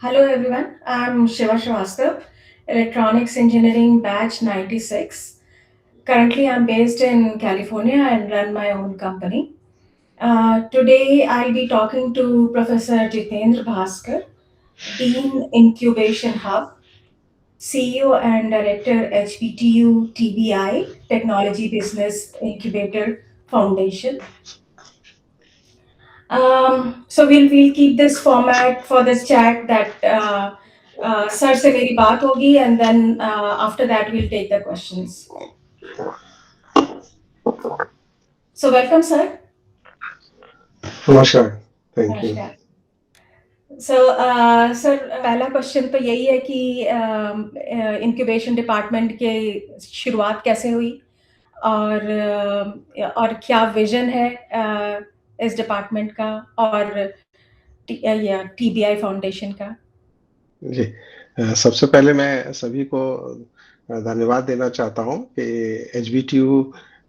Hello everyone, I'm Shiva Srivastav, Electronics Engineering Batch 96. Currently, I'm based in California and run my own company. Today, I'll be talking to Professor Jitendra Bhaskar, Dean Incubation Hub, CEO and Director HBTU TBI, Technology Business Incubator Foundation. So we'll keep this format for this chat that sir से मेरी बात होगी and then after that we'll take the questions. So welcome sir. नमस्कार, thank you. नमस्कार. So sir पहला question तो यही है कि इंक्यूबेशन डिपार्टमेंट के शुरुआत कैसे हुई और क्या विजन है इस डिपार्टमेंट का और टीबीआई फाउंडेशन का. जी, सबसे पहले मैं सभी को धन्यवाद देना चाहता हूँ कि एचबीटीयू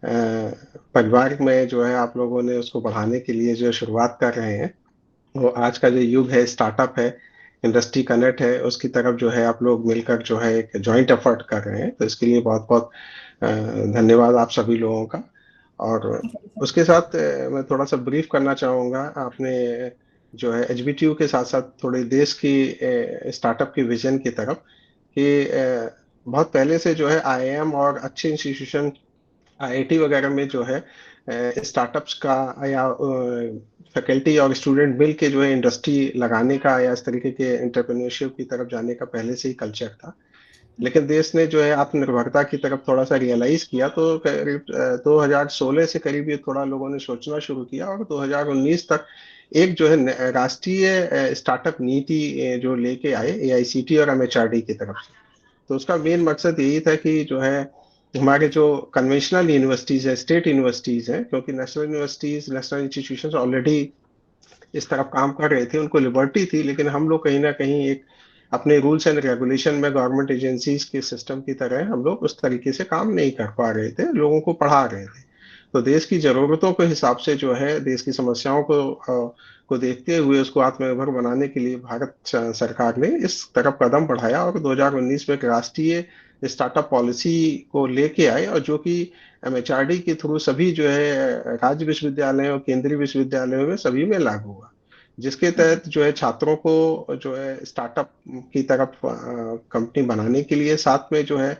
परिवार में जो है आप लोगों ने उसको बढ़ाने के लिए जो शुरुआत कर रहे हैं, वो आज का जो युग है, स्टार्टअप है, इंडस्ट्री कनेक्ट है, उसकी तरफ जो है आप लोग मिलकर जो है एक जॉइंट एफर्ट कर रहे हैं, तो इसके लिए बहुत बहुत धन्यवाद आप सभी लोगों का। और उसके साथ मैं थोड़ा सा ब्रीफ करना चाहूँगा आपने जो है एचबीटीयू के साथ साथ थोड़े देश की स्टार्टअप की विजन की तरफ कि बहुत पहले से जो है आईआईएम और अच्छे इंस्टीट्यूशन आईआईटी वगैरह में जो है स्टार्टअप्स का या फैकल्टी और स्टूडेंट मिल के जो है इंडस्ट्री लगाने का या इस तरीके के एंटरप्रेन्योरशिप की तरफ जाने का पहले से ही कल्चर था। लेकिन देश ने जो है आत्मनिर्भरता की तरफ थोड़ा सा रियलाइज किया, तो करीब 2016 से करीब ये थोड़ा लोगों ने सोचना शुरू किया और 2019 तक एक जो है राष्ट्रीय स्टार्टअप नीति जो लेके आए एआईसीटी और एमएचआरडी की तरफ से। तो उसका मेन मकसद यही था कि जो है हमारे जो कन्वेंशनल यूनिवर्सिटीज है, स्टेट यूनिवर्सिटीज हैं, क्योंकि national universities, national institutions already इस तरफ काम कर रहे थे, उनको लिबर्टी थी, लेकिन हम लोग कहीं ना कहीं एक अपने रूल्स एंड रेगुलेशन में गवर्नमेंट एजेंसीज के सिस्टम की तरह हम लोग उस तरीके से काम नहीं कर पा रहे थे, लोगों को पढ़ा रहे थे। तो देश की जरूरतों के हिसाब से जो है देश की समस्याओं को देखते हुए उसको आत्मनिर्भर बनाने के लिए भारत सरकार ने इस तरफ कदम बढ़ाया और 2019 में एक राष्ट्रीय स्टार्टअप पॉलिसी को लेके आए, और जो कि एमएचआरडी के थ्रू सभी जो है राज्य विश्वविद्यालयों और केंद्रीय विश्वविद्यालयों में सभी में लागू हुआ, जिसके तहत जो है छात्रों को जो है स्टार्टअप की तरफ कंपनी बनाने के लिए, साथ में जो है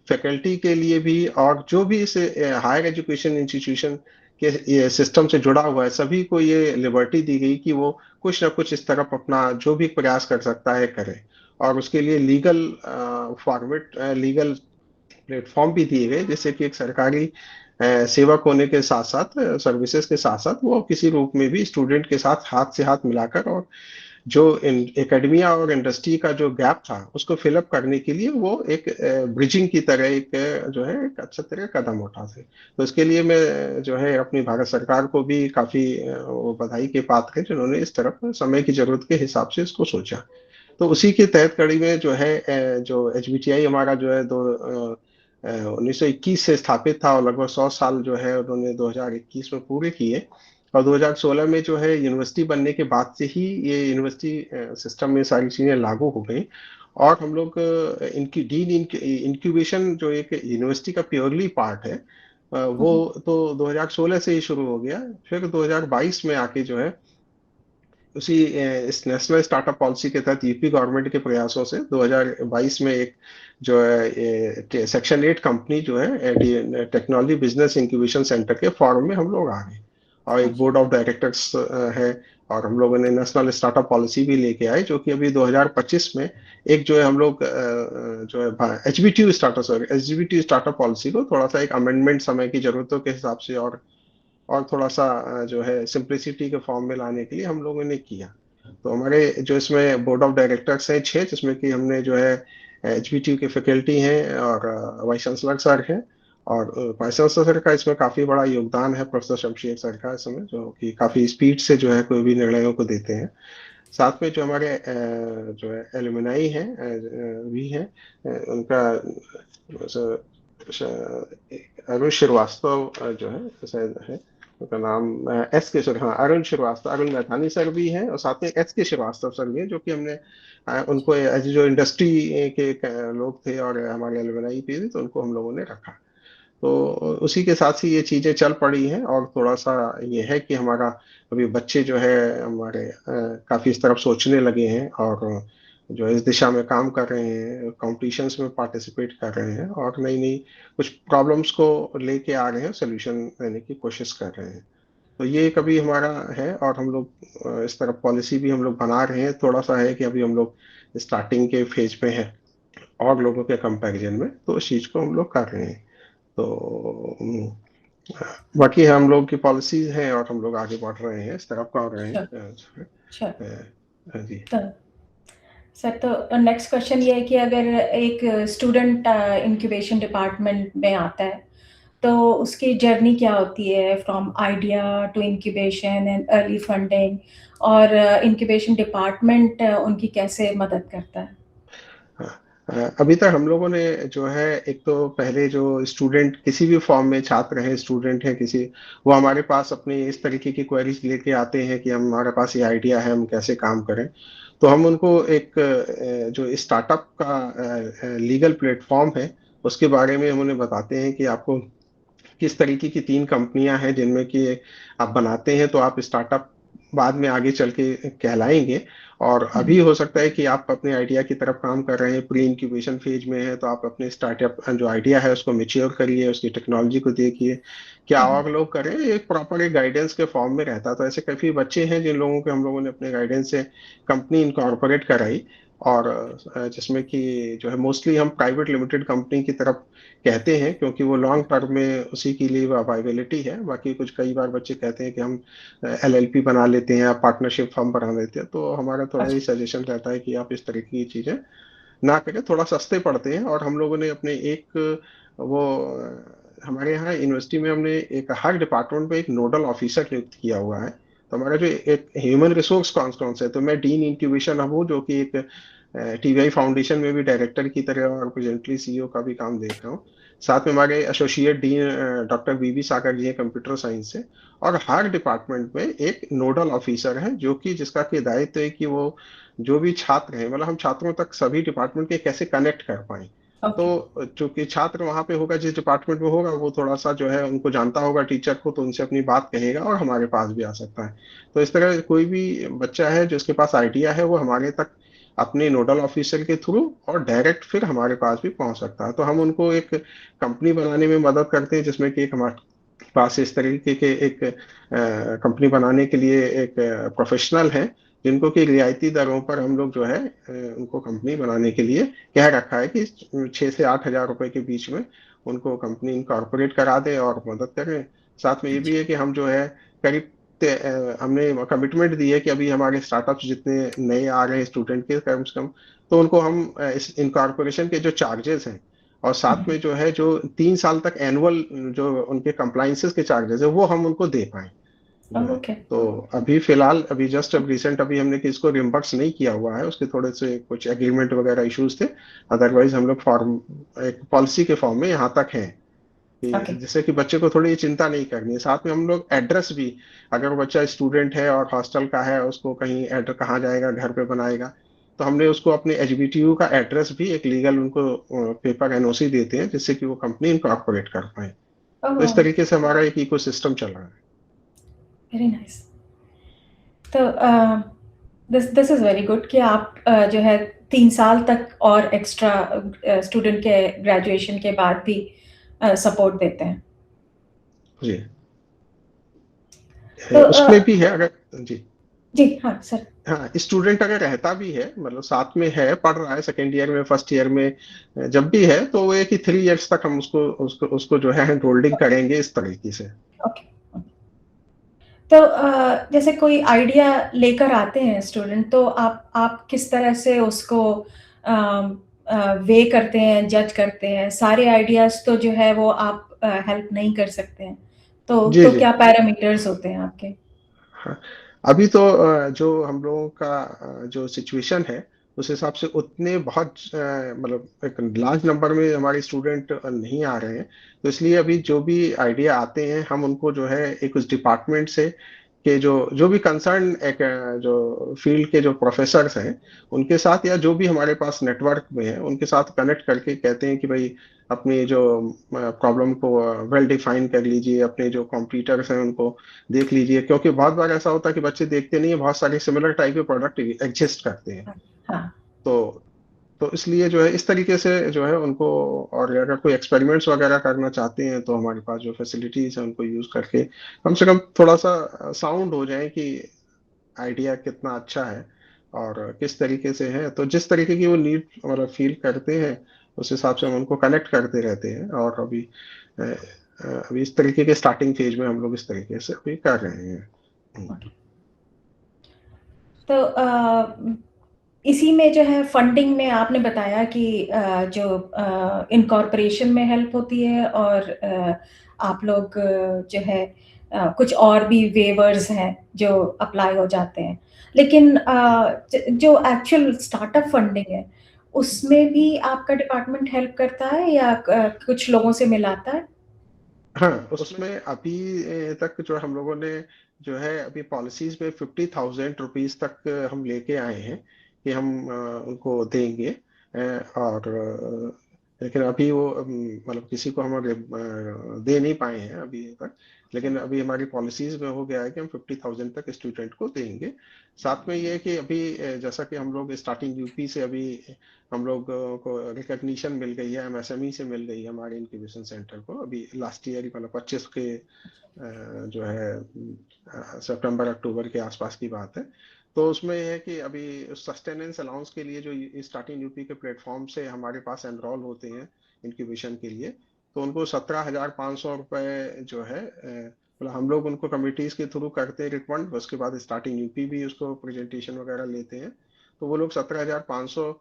फैकल्टी के लिए भी और जो भी इस हायर एजुकेशन इंस्टीट्यूशन के ये सिस्टम से जुड़ा हुआ है, सभी को ये लिबर्टी दी गई कि वो कुछ ना कुछ इस तरफ अपना जो भी प्रयास कर सकता है करे। और उसके लिए लीगल फॉर्मेट, लीगल प्लेटफॉर्म भी दिए गए, जैसे कि एक सरकारी सेवक होने के साथ साथ, सर्विसेज के साथ साथ वो किसी रूप में भी स्टूडेंट के साथ हाथ से हाथ मिलाकर और जो एकेडमिया और इंडस्ट्री का जो गैप था उसको फिलअप करने के लिए वो एक ब्रिजिंग की तरह एक जो है एक अच्छा तरह कदम उठाते। तो इसके लिए मैं जो है अपनी भारत सरकार को भी काफी वो बधाई के पात्र है, जिन्होंने इस तरफ समय की जरूरत के हिसाब से इसको सोचा। तो उसी के तहत कड़ी में जो है जो एचबीटीआई हमारा जो है दो 1921 से स्थापित था और लगभग 100 साल जो है उन्होंने 2021 में पूरे किए। और 2016 में जो है यूनिवर्सिटी बनने के बाद से ही ये यूनिवर्सिटी सिस्टम में सारी चीजें लागू हो गई। और हम लोग इनकी डीन इंक्यूबेशन जो एक यूनिवर्सिटी का प्योरली पार्ट है, वो तो 2016 से ही शुरू हो गया। फिर 2022 में आके जो है उसी इस नेशनल स्टार्टअप पॉलिसी के तहत यूपी गवर्नमेंट के प्रयासों से 2022 में एक जो है सेक्शन 8 कंपनी जो है टेक्नोलॉजी बिजनेस इंक्यूबेशन सेंटर के फॉर्म में हम लोग आ गए, और एक बोर्ड ऑफ डायरेक्टर्स है। और हम लोगों ने नेशनल स्टार्टअप पॉलिसी भी लेके आए, जो कि अभी 2025 में एक जो है हम लोग जो है एचबीटीयू स्टार्टअप पॉलिसी को थोड़ा सा एक अमेंडमेंट समय की जरूरतों के हिसाब से और थोड़ा सा जो है सिंप्लिसिटी के फॉर्म में लाने के लिए हम लोगों ने किया। तो हमारे जो इसमें बोर्ड ऑफ डायरेक्टर्स हैं 6, जिसमें कि हमने जो है एचबीटीयू के फैकल्टी हैं और वाइस चांसलर सर हैं। और वाइस चांसलर सर का इसमें काफी बड़ा योगदान है, प्रोफेसर शमशेर सर का, इसमें जो कि काफी स्पीड से जो है कोई भी निर्णयों को देते हैं। साथ में जो हमारे जो है एलुमनाई हैं भी हैं, उनका अरुण श्रीवास्तव जो है शायद है, उनका नाम एस के हाँ, अरुण श्रीवास्तव, अरुण मैथानी सर भी हैं, और साथ में एस के श्रीवास्तव सर भी हैं, जो कि हमने उनको एज जो इंडस्ट्री के लोग थे और हमारे एलुमनाई भी थे, तो उनको हम लोगों ने रखा। तो उसी के साथ ही ये चीजें चल पड़ी हैं। और थोड़ा सा ये है कि हमारा अभी बच्चे जो है हमारे काफी इस तरफ सोचने लगे हैं, और जो इस दिशा में काम कर रहे हैं, कॉम्पिटिशन्स में पार्टिसिपेट कर रहे हैं, और नई नई कुछ प्रॉब्लम्स को लेके आ रहे हैं, सोल्यूशन देने की कोशिश कर रहे हैं। तो ये कभी हमारा है, और हम लोग इस तरफ पॉलिसी भी हम लोग बना रहे हैं। थोड़ा सा है कि अभी हम लोग स्टार्टिंग के फेज में है और लोगों के कंपैरिजन में, तो इस चीज को हम लोग कर रहे हैं। तो बाकी हम लोग की पॉलिसीज हैं, और हम लोग आगे बढ़ रहे हैं, इस तरफ कर रहे श्योर, हैं। श्योर। जी। तो सर, तो नेक्स्ट क्वेश्चन ये है कि अगर एक स्टूडेंट इंक्यूबेशन डिपार्टमेंट में आता है, तो उसकी जर्नी क्या होती है from idea to incubation and early funding, और इंक्यूबेशन डिपार्टमेंट उनकी कैसे मदद करता है? हाँ, अभी तक हम लोगों ने जो है, एक तो पहले जो स्टूडेंट किसी भी फॉर्म में छात्र हैं, स्टूडेंट हैं किसी, वो हमारे पास अपनी इस तरीके की क्वेरीज लेके आते हैं कि हमारे पास ये आइडिया है, हम कैसे काम करें। तो हम उनको एक जो स्टार्टअप का लीगल प्लेटफॉर्म है, उसके बारे में हम उन्हें बताते हैं कि आपको किस तरीके की 3 कंपनियां हैं जिनमें कि आप बनाते हैं, तो आप स्टार्टअप बाद में आगे चल के कहलाएंगे। और हम्म। अभी हो सकता है कि आप अपने आइडिया की तरफ काम कर रहे हैं, प्री इंक्यूबेशन फेज में है, तो आप अपने स्टार्टअप जो आइडिया है उसको मेच्योर करिए, उसकी टेक्नोलॉजी को देखिए क्या हम्म। और लोग करें। एक प्रॉपर एक गाइडेंस के फॉर्म में रहता है। तो ऐसे काफी बच्चे हैं जिन लोगों के हम लोगों ने अपने गाइडेंस से कंपनी इनकॉर्पोरेट कराई, और जिसमें कि जो है मोस्टली हम प्राइवेट लिमिटेड कंपनी की तरफ कहते हैं, क्योंकि वो लॉन्ग टर्म में उसी के लिए वाइबिलिटी है। बाकी कुछ कई बार बच्चे कहते हैं कि हम एलएलपी बना लेते हैं या पार्टनरशिप फर्म बना लेते हैं, तो हमारा थोड़ा अच्छा। ही सजेशन रहता है कि आप इस तरीके की चीजें ना करें, थोड़ा सस्ते पड़ते हैं। और हम लोगों ने अपने एक वो हमारे यहाँ यूनिवर्सिटी में हमने एक हर डिपार्टमेंट में एक नोडल ऑफिसर नियुक्त किया हुआ है। तो हमारा जो एक ह्यूमन रिसोर्स कौन कौन से है, तो मैं डीन इंक्यूबेशन हूँ, जो कि एक टीबीआई फाउंडेशन में भी डायरेक्टर की तरह और प्रेजेंटली सीईओ का भी काम देख रहा हूँ। साथ में हमारे एसोसिएट डीन डॉक्टर बीबी सागर जी हैं, कंप्यूटर साइंस से। और हर डिपार्टमेंट में एक नोडल ऑफिसर है, जो कि जिसका कि दायित्व है कि वो जो भी छात्र हैं, मतलब हम छात्रों तक सभी डिपार्टमेंट के कैसे कनेक्ट कर पाए। ओके। तो चूंकि छात्र वहां पे होगा, जिस डिपार्टमेंट में होगा, वो थोड़ा सा जो है उनको जानता होगा टीचर को, तो उनसे अपनी बात कहेगा और हमारे पास भी आ सकता है। तो इस तरह कोई भी बच्चा है जिसके पास आइडिया है, वो हमारे तक अपने नोडल ऑफिसर के थ्रू और डायरेक्ट फिर हमारे पास भी पहुंच सकता है। तो हम उनको एक कंपनी बनाने में मदद करते हैं, जिसमें कि एक हमारे पास इस तरीके के एक कंपनी बनाने के लिए एक प्रोफेशनल है, जिनको कि रियायती दरों पर हम लोग जो है उनको कंपनी बनाने के लिए कह रखा है कि 6 से 8 हजार रुपए के बीच में उनको कंपनी इनकॉर्पोरेट करा दे और मदद करें। साथ में ये भी अच्छा। है कि हम जो है करीब हमने कमिटमेंट दी है कि अभी हमारे स्टार्टअप्स जितने नए आ रहे हैं स्टूडेंट के, कम से कम तो उनको हम इस इनकॉर्पोरेशन के जो चार्जेस हैं, और साथ में जो है जो 3 साल तक एनुअल जो उनके कंप्लाइंसेस के चार्जेस है, वो हम उनको दे पाए जो है। ओके। तो अभी फिलहाल अभी जस्ट अब रिसेंट अभी हमने किसको रिम्बर्स नहीं किया हुआ है, उसके थोड़े से कुछ एग्रीमेंट वगैरह इश्यूज थे। अदरवाइज हम लोग फॉर्म एक पॉलिसी के फॉर्म में यहाँ तक है ओके। कि जिससे कि बच्चे को थोड़ी चिंता नहीं करनी है। साथ में हम लोग एड्रेस भी, अगर वो बच्चा स्टूडेंट है और हॉस्टल का है, उसको कहीं एड्रेस कहाँ जाएगा, घर पे बनाएगा, तो हमने उसको अपने एचबीटीयू का एड्रेस भी एक लीगल उनको पेपर एनओसी देते हैं, जिससे कि वो कंपनी इनकॉर्पोरेट कर पाए। तो इस ओह, तरीके से हमारा एक इकोसिस्टम चल रहा है। Very nice. तो this this is very good कि आप जो है 3 साल तक और एक्स्ट्रा स्टूडेंट के ग्रेजुएशन के बाद भी सपोर्ट देते हैं। जी। तो उसमें भी है अगर, जी, जी हाँ सर। हाँ, स्टूडेंट अगर रहता भी है, मतलब साथ में है, पढ़ रहा है सेकेंड ईयर में, फर्स्ट ईयर में, जब भी है, तो वो एक ही 3 इयर्स तक हम उसको उसको उसको जो है हैंड होल्डिंग करेंगे इस तरीके से। ओके। तो जैसे कोई आइडिया लेकर आते हैं स्टूडेंट, तो आप किस तरह से उसको वे करते हैं, जज करते हैं? सारे आइडियाज तो जो है वो आप हेल्प नहीं कर सकते हैं, जी तो जी। क्या पैरामीटर्स होते हैं आपके? हाँ, अभी तो जो हम लोगों का जो सिचुएशन है, उस हिसाब से उतने बहुत मतलब एक लार्ज नंबर में हमारे स्टूडेंट नहीं आ रहे हैं। तो इसलिए अभी जो भी आइडिया आते हैं हम उनको जो है एक उस डिपार्टमेंट से के जो जो भी कंसर्न एक जो फील्ड के जो प्रोफेसर्स हैं उनके साथ, या जो भी हमारे पास नेटवर्क में है उनके साथ कनेक्ट करके कहते हैं कि भाई अपनी जो प्रॉब्लम को वेल डिफाइन कर लीजिए, अपने जो कॉम्पिटिटर्स हैं उनको देख लीजिए, क्योंकि बहुत बार ऐसा होता है कि बच्चे देखते नहीं है, बहुत सारे सिमिलर टाइप के प्रोडक्ट एग्जिस्ट करते हैं। हाँ। तो तो इसलिए जो है इस तरीके से जो है उनको, और अगर कोई एक्सपेरिमेंट्स वगैरह करना चाहते हैं तो हमारे पास जो फैसिलिटीज है उनको यूज करके कम से कम थोड़ा सा साउंड हो जाए कि आइडिया कितना अच्छा है और किस तरीके से है। तो जिस तरीके की वो नीड मतलब फील करते हैं उस हिसाब से हम उनको कनेक्ट करते रहते हैं। और अभी इस तरीके के स्टार्टिंग फेज में हम लोग इस तरीके से अभी कर रहे हैं। ओके। तो इसी में जो है फंडिंग में आपने बताया कि जो इनकॉर्पोरेशन में हेल्प होती है और आप लोग जो है कुछ और भी वेवर्स हैं जो अप्लाई हो जाते हैं, लेकिन जो एक्चुअल स्टार्टअप फंडिंग है उसमें भी आपका डिपार्टमेंट हेल्प करता है या कुछ लोगों से मिलाता है? हाँ, उसमें अभी तक जो हम लोगों ने जो है अभी पॉलिसीज में 50,000 रुपीज तक हम लेके आए हैं कि हम उनको देंगे। और लेकिन अभी वो मतलब किसी को हम दे नहीं पाए हैं अभी तक। लेकिन अभी हमारी पॉलिसीज में हो गया है कि हम 50,000 तक स्टूडेंट को देंगे। साथ में ये है कि अभी जैसा कि हम लोग स्टार्टिंग यूपी से अभी हम लोग को रिकग्निशन मिल गई है, एमएसएमई से मिल गई है हमारे इंक्यूबेशन सेंटर को अभी लास्ट ईयर ही, मतलब 25 के जो है सितंबर अक्टूबर के आसपास की बात है। तो उसमें यह है कि अभी सस्टेनेंस अलाउंस के लिए जो स्टार्टिंग यूपी के प्लेटफॉर्म से हमारे पास एनरोल होते हैं इंक्यूबेशन के लिए, तो उनको 17,500 रुपये जो है मतलब हम लोग उनको कमिटीज के थ्रू करते हैं रिकमेंड, उसके बाद स्टार्टिंग यूपी भी उसको प्रेजेंटेशन वगैरह लेते हैं। तो वो लोग 17,500,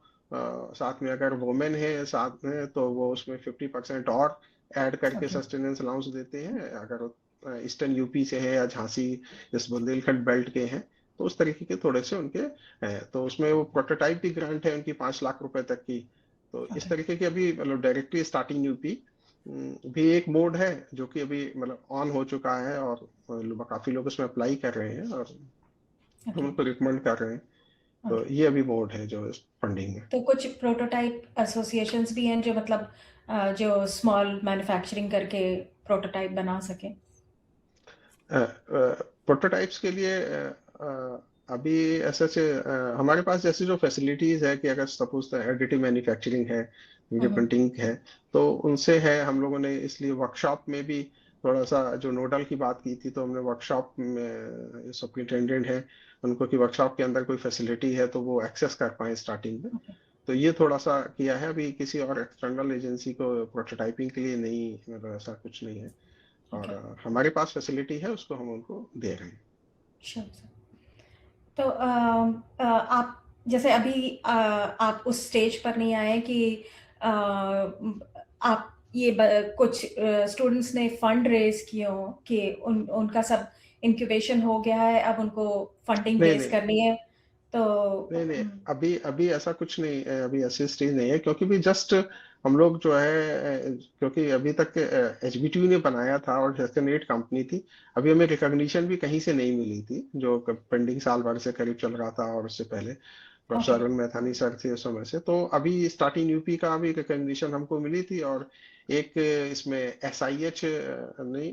साथ में अगर वुमेन है साथ में तो वो उसमें 50% और ऐड करके ओके। सस्टेनेंस अलाउंस देते हैं। अगर ईस्टर्न यूपी से है या झांसी इस बुंदेलखंड बेल्ट के हैं तो उस तरीके के थोड़े से उनके हैं। तो उसमें वो प्रोटोटाइप की ग्रांट है उनकी 5 लाख रुपए तक की। तो इस ओके। तरीके की अभी मतलब डायरेक्टली स्टार्टिंग यूपी भी एक मोड है जो कि अभी मतलब ऑन हो चुका है और काफी लोग उसमें अप्लाई कर रहे हैं और हम ओके। उनको रिकमेंड कर रहे हैं। तो ओके। ये अभी मोड है जो फंडिंग में। तो कुछ प्रोटोटाइप एसोसिएशंस भी हैं जो मतलब जो स्मॉल मैन्युफैक्चरिंग करके प्रोटोटाइप बना सके? प्रोटोटाइप्स के लिए अभी ऐसे ऐसे हमारे पास जैसे जो फैसिलिटीज है कि अगर सपोज एडिटिव मैन्युफैक्चरिंग है, फिंगर हम्म। प्रिंटिंग है, तो उनसे है हम लोगों ने इसलिए वर्कशॉप में भी थोड़ा सा जो नोडल की बात की थी, तो हमने वर्कशॉप में सुपरिटेंडेंट है उनको कि वर्कशॉप के अंदर कोई फैसिलिटी है तो वो एक्सेस कर पाए स्टार्टिंग में। ओके। तो ये थोड़ा सा किया है, अभी किसी और एक्सटर्नल एजेंसी को प्रोटोटाइपिंग के लिए नहीं, मतलब ऐसा कुछ नहीं है। और ओके। हमारे पास फैसिलिटी है उसको हम उनको दे रहे हैं। Sure sir. तो आप जैसे अभी आप उस स्टेज पर नहीं आए कि आप ये कुछ स्टूडेंट्स ने फंड रेज किए हो कि उनका सब इंक्यूबेशन हो गया है, अब उनको फंडिंग नहीं रेज नहीं करनी है तो नहीं नहीं, अभी अभी ऐसा कुछ नहीं अभी ऐसी स्टेज नहीं है, क्योंकि भी जस्ट हम लोग जो है क्योंकि अभी तक एचबीटीयू ने बनाया था और सेस्टेनेट कंपनी थी। अभी हमें रिकॉग्निशन भी कहीं से नहीं मिली थी जो पेंडिंग साल भर से करीब चल रहा था, और उससे पहले professor okay. Arun Maithani sir थे उस समय से। तो अभी स्टार्टिंग यूपी का भी रिकॉग्निशन हमको मिली थी, और एक इसमें एसआईएच नहीं,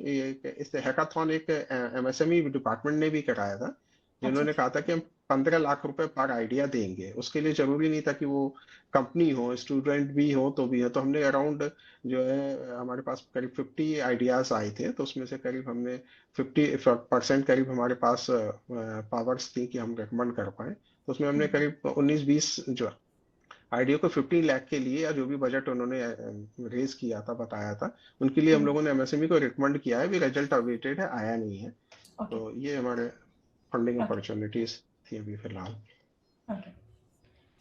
इस हैकाथॉन एक एमएसएमई डिपार्टमेंट ने भी कराया था, अच्छा। जिन्होंने कहा था कि हम 15 लाख रुपए पर आइडिया देंगे। उसके लिए जरूरी नहीं था कि वो कंपनी हो, स्टूडेंट भी हो तो भी है। तो हमने अराउंड जो है हमारे पास करीब 50 आइडियाज आए थे, तो उसमें से करीब हमने 50% करीब हमारे पास पावर्स थी कि हम रिकमेंड कर पाए। तो उसमें हमने करीब 19-20 जो आइडिया को 15 लाख के लिए, या जो भी बजट उन्होंने रेज किया था बताया था उनके लिए हम लोगों ने एमएसएमई को रिकमेंड किया है। भी रिजल्ट अवेटेड है, आया नहीं है। ओके। तो ये हमारे फंडिंग ओके। अपॉर्चुनिटीज थी अभी फिलहाल। ओके।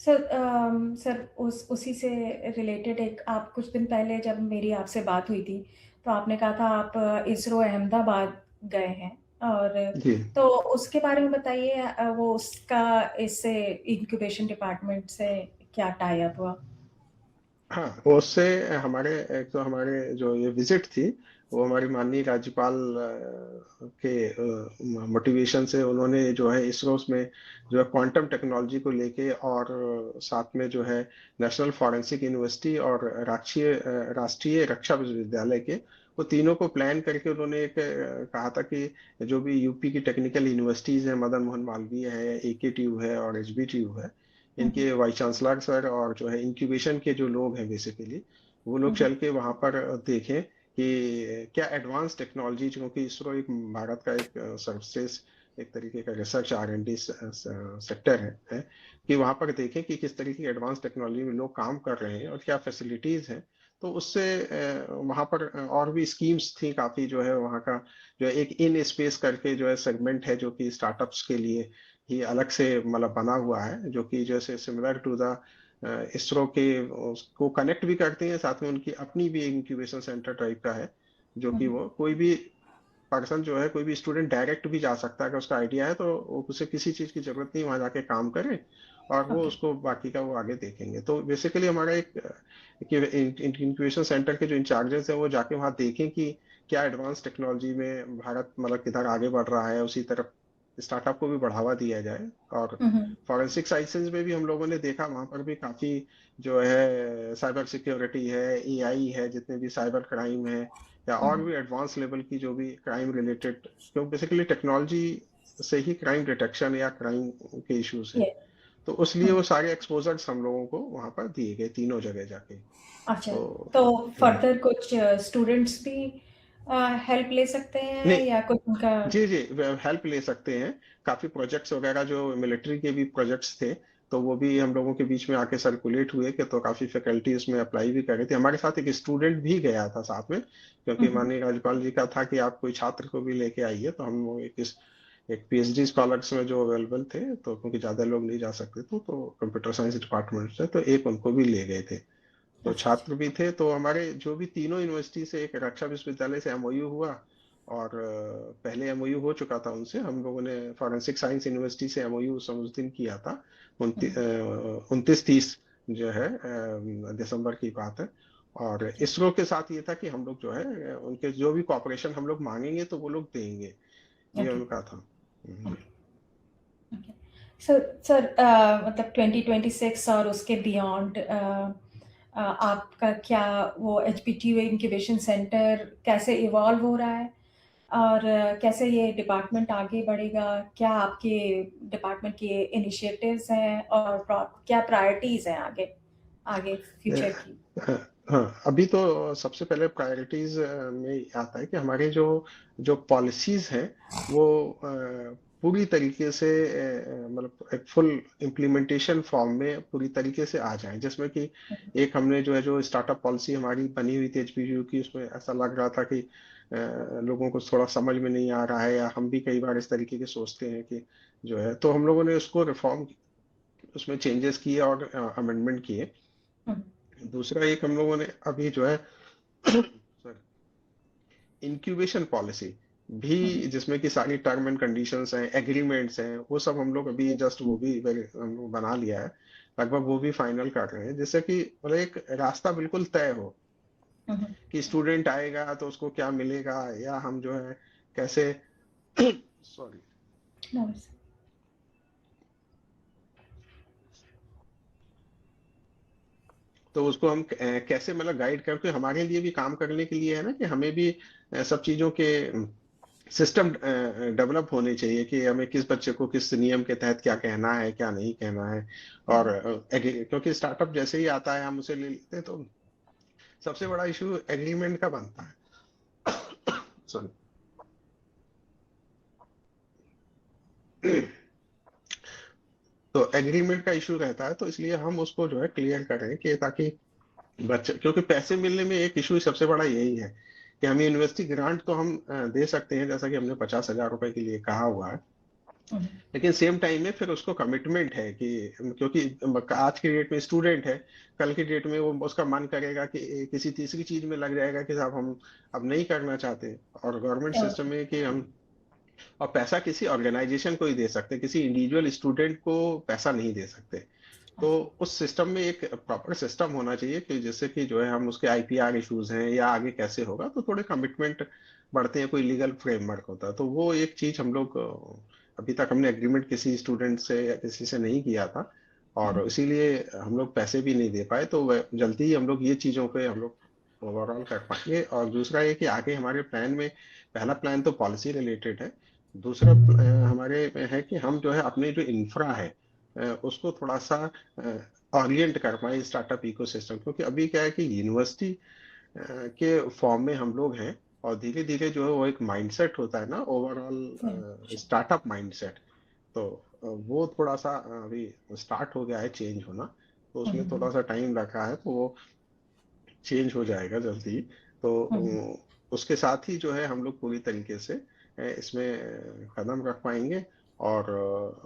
सर सर उसी से रिलेटेड एक, आप कुछ दिन पहले जब मेरी आपसे बात हुई थी तो आपने कहा था आप इसरो अहमदाबाद गए हैं और जी। तो उसके बारे में बताइए, वो उसका इससे इंक्यूबेशन डिपार्टमेंट से क्या टाई अप हुआ? हाँ, वो उससे हमारे एक तो हमारे जो ये विजिट थी, वो हमारी माननीय राज्यपाल के मोटिवेशन से उन्होंने जो है इसरो में जो है क्वांटम टेक्नोलॉजी को लेके, और साथ में जो है नेशनल फॉरेंसिक यूनिवर्सिटी और राष्ट्रीय रक्षा विश्वविद्यालय के, वो तीनों को प्लान करके उन्होंने एक कहा था कि जो भी यूपी की टेक्निकल यूनिवर्सिटीज हैं, मदन मोहन मालवीय है, एकेटीयू है और एचबीटीयू है, हम्म, इनके वाइस चांसलर सर और जो है इंक्यूबेशन के जो लोग हैं बेसिकली, वो लोग हम्म, चल के वहां पर देखें कि क्या एडवांस टेक्नोलॉजी, क्योंकि इसरो एक भारत का एक सर्वश्रेष्ठ एक तरीके का रिसर्च R&D सेक्टर है, कि वहां पर देखें कि किस तरीके की एडवांस टेक्नोलॉजी में लोग काम कर रहे हैं और क्या फैसिलिटीज हैं। तो उससे वहां पर और भी स्कीम्स थी काफी, जो है वहाँ का जो है एक इन स्पेस करके जो है सेगमेंट है, जो कि स्टार्टअप्स के लिए ही अलग से मतलब बना हुआ है, जो कि जैसे सिमिलर टू द इसरो के उसको कनेक्ट भी करते हैं, साथ में उनकी अपनी भी इंक्यूबेशन सेंटर टाइप का है, जो कि हम्म, वो कोई भी पर्सन जो है, कोई भी स्टूडेंट डायरेक्ट भी जा सकता है, अगर उसका आइडिया है तो उसे किसी चीज की जरूरत नहीं वहां जाके काम करे, और वो ओके। उसको बाकी का वो आगे देखेंगे। तो बेसिकली हमारा एक इंक्यूबेशन सेंटर के जो इंचार्जेस हैं वो जाके वहां देखें कि क्या एडवांस टेक्नोलॉजी में भारत मतलब किधर आगे बढ़ रहा है, उसी तरफ स्टार्टअप को भी बढ़ावा दिया जाए। और हम्म, फॉरेंसिक साइंसेज में भी हम लोगों ने देखा, वहां पर भी काफी जो है साइबर सिक्योरिटी है, एआई है, जितने भी साइबर क्राइम है या और हम्म, भी एडवांस लेवल की जो भी क्राइम रिलेटेड, क्योंकि बेसिकली टेक्नोलॉजी से ही क्राइम डिटेक्शन या क्राइम के इश्यूज हैं। ये तो उसलिए वो सारे एक्सपोजर्स हम लोगों को वहां पर दिए गए तीनों जगह जाके। अच्छा। तो तो हम्म, फर्दर कुछ स्टूडेंट्स भी हेल्प ले सकते हैं, नहीं, या कुछ उनका? जी जी, हेल्प ले सकते हैं। काफी प्रोजेक्ट्स वगैरह जो मिलिट्री के भी प्रोजेक्ट्स थे, तो वो भी हम लोगों के बीच में आके सर्कुलेट हुए, कि तो काफी फैकल्टी उसमें अप्लाई भी कर रही थी। हमारे साथ एक स्टूडेंट भी गया था साथ में, क्योंकि हम्म, माननीय राज्यपाल जी का था कि आप कोई छात्र को भी लेके आइए, तो हम वो एक पीएचडी स्कॉलर्स में जो अवेलेबल थे, तो क्योंकि ज्यादा लोग नहीं जा सकते तो कंप्यूटर साइंस डिपार्टमेंट से तो एक उनको भी ले गए थे। तो अच्छा, अच्छा। छात्र भी थे, तो हमारे जो भी तीनों यूनिवर्सिटी से, एक रक्षा विश्वविद्यालय से एमओयू हुआ, और पहले एमओयू हो चुका था उनसे, हम लोगों ने फॉरेंसिक साइंस यूनिवर्सिटी से एमओयू उस दिन किया था। 29-30 जो है दिसंबर की बात है। और ओके, इसरो के साथ ये था कि हम लोग जो है उनके जो भी कॉपरेशन हम लोग मांगेंगे तो वो लोग देंगे, ये ओके, उनका था। Hmm. Okay, okay. Sir sir, मतलब 2026 और उसके बियॉन्ड, आपका क्या वो एचपीटी इंक्यूबेशन सेंटर कैसे इवॉल्व हो रहा है? और कैसे ये डिपार्टमेंट आगे बढ़ेगा? क्या आपके डिपार्टमेंट के इनिशिएटिव्स हैं, और क्या प्रायोरिटीज हैं आगे आगे फ्यूचर की? हाँ हाँ, अभी तो सबसे पहले प्रायोरिटीज में आता है कि हमारे जो जो पॉलिसीज हैं वो पूरी तरीके से मतलब एक फुल इम्प्लीमेंटेशन फॉर्म में पूरी तरीके से आ जाएं, जिसमें कि एक हमने जो है जो स्टार्टअप पॉलिसी हमारी बनी हुई थी एचपीयू की, उसमें ऐसा लग रहा था कि लोगों को थोड़ा समझ में नहीं आ रहा है, या हम भी कई बार इस तरीके के सोचते हैं कि जो है, तो हम लोगों ने उसको रिफॉर्म, उसमें चेंजेस किए और अमेंडमेंट किए। हम्म, दूसरा एक हम लोगों ने अभी जो है सॉरी, इंक्यूबेशन पॉलिसी भी, हम्म, जिसमें कि सारी टर्म एंड कंडीशंस हैं, एग्रीमेंट्स हैं, वो सब हम लोग अभी जस्ट वो भी हम लोग बना लिया है, लगभग वो भी फाइनल कर रहे हैं, जिससे कि मतलब एक रास्ता बिल्कुल तय हो हम्म, कि स्टूडेंट आएगा तो उसको क्या मिलेगा, या हम जो है कैसे सॉरी, no worries. तो उसको हम कैसे मतलब गाइड करके, हमारे लिए भी काम करने के लिए है ना, कि हमें भी सब चीजों के सिस्टम डेवलप होने चाहिए, कि हमें किस बच्चे को किस नियम के तहत क्या कहना है, क्या नहीं कहना है। और क्योंकि स्टार्टअप जैसे ही आता है हम उसे ले लेते हैं, तो सबसे बड़ा इशू एग्रीमेंट का बनता है। सॉरी। तो एग्रीमेंट का इशू रहता है, तो इसलिए हम उसको जो है क्लियर करें, कि ताकि बच्चे, क्योंकि पैसे मिलने में एक इशू सबसे बड़ा यही है कि हमें यूनिवर्सिटी ग्रांट तो हम दे सकते हैं, जैसा कि हमने 50,000 रुपए के लिए कहा हुआ है, हम्म, लेकिन सेम टाइम में फिर उसको कमिटमेंट है कि, क्योंकि आज की डेट में स्टूडेंट है, कल की डेट में वो उसका मन करेगा कि किसी तीसरी चीज में लग जाएगा कि साहब हम अब नहीं करना चाहते, और गवर्नमेंट सिस्टम okay, में कि हम और पैसा किसी ऑर्गेनाइजेशन को ही दे सकते, किसी इंडिविजुअल स्टूडेंट को पैसा नहीं दे सकते। तो अच्छा। उस सिस्टम में एक प्रॉपर सिस्टम होना चाहिए कि जैसे कि जो है हम उसके आईपीआर इश्यूज हैं या आगे कैसे होगा, तो थोड़े कमिटमेंट बढ़ते हैं, कोई लीगल फ्रेमवर्क होता है। तो वो एक चीज हम लोग अभी तक हमने एग्रीमेंट किसी स्टूडेंट से या किसी से नहीं किया था, और इसीलिए हम लोग पैसे भी नहीं दे पाए। तो जल्दी ही हम लोग ये चीजों पे हम लोग ओवरऑल कर पाएंगे। और दूसरा ये कि आगे हमारे प्लान में, पहला प्लान तो पॉलिसी रिलेटेड है। दूसरा हमारे में है कि हम जो है अपने जो इंफ्रा है उसको थोड़ा सा ओरिएंट कर पाए स्टार्टअप इकोसिस्टम, क्योंकि अभी क्या है कि यूनिवर्सिटी के फॉर्म में हम लोग हैं, और धीरे धीरे जो है वो एक माइंडसेट होता है ना ओवरऑल स्टार्टअप माइंडसेट। तो वो थोड़ा सा अभी स्टार्ट हो गया है चेंज होना। तो उसमें थोड़ा सा टाइम लग रहा है, तो वो चेंज हो जाएगा जल्दी। तो उसके साथ ही जो है हम लोग पूरी तरीके से इसमें कदम रख पाएंगे। और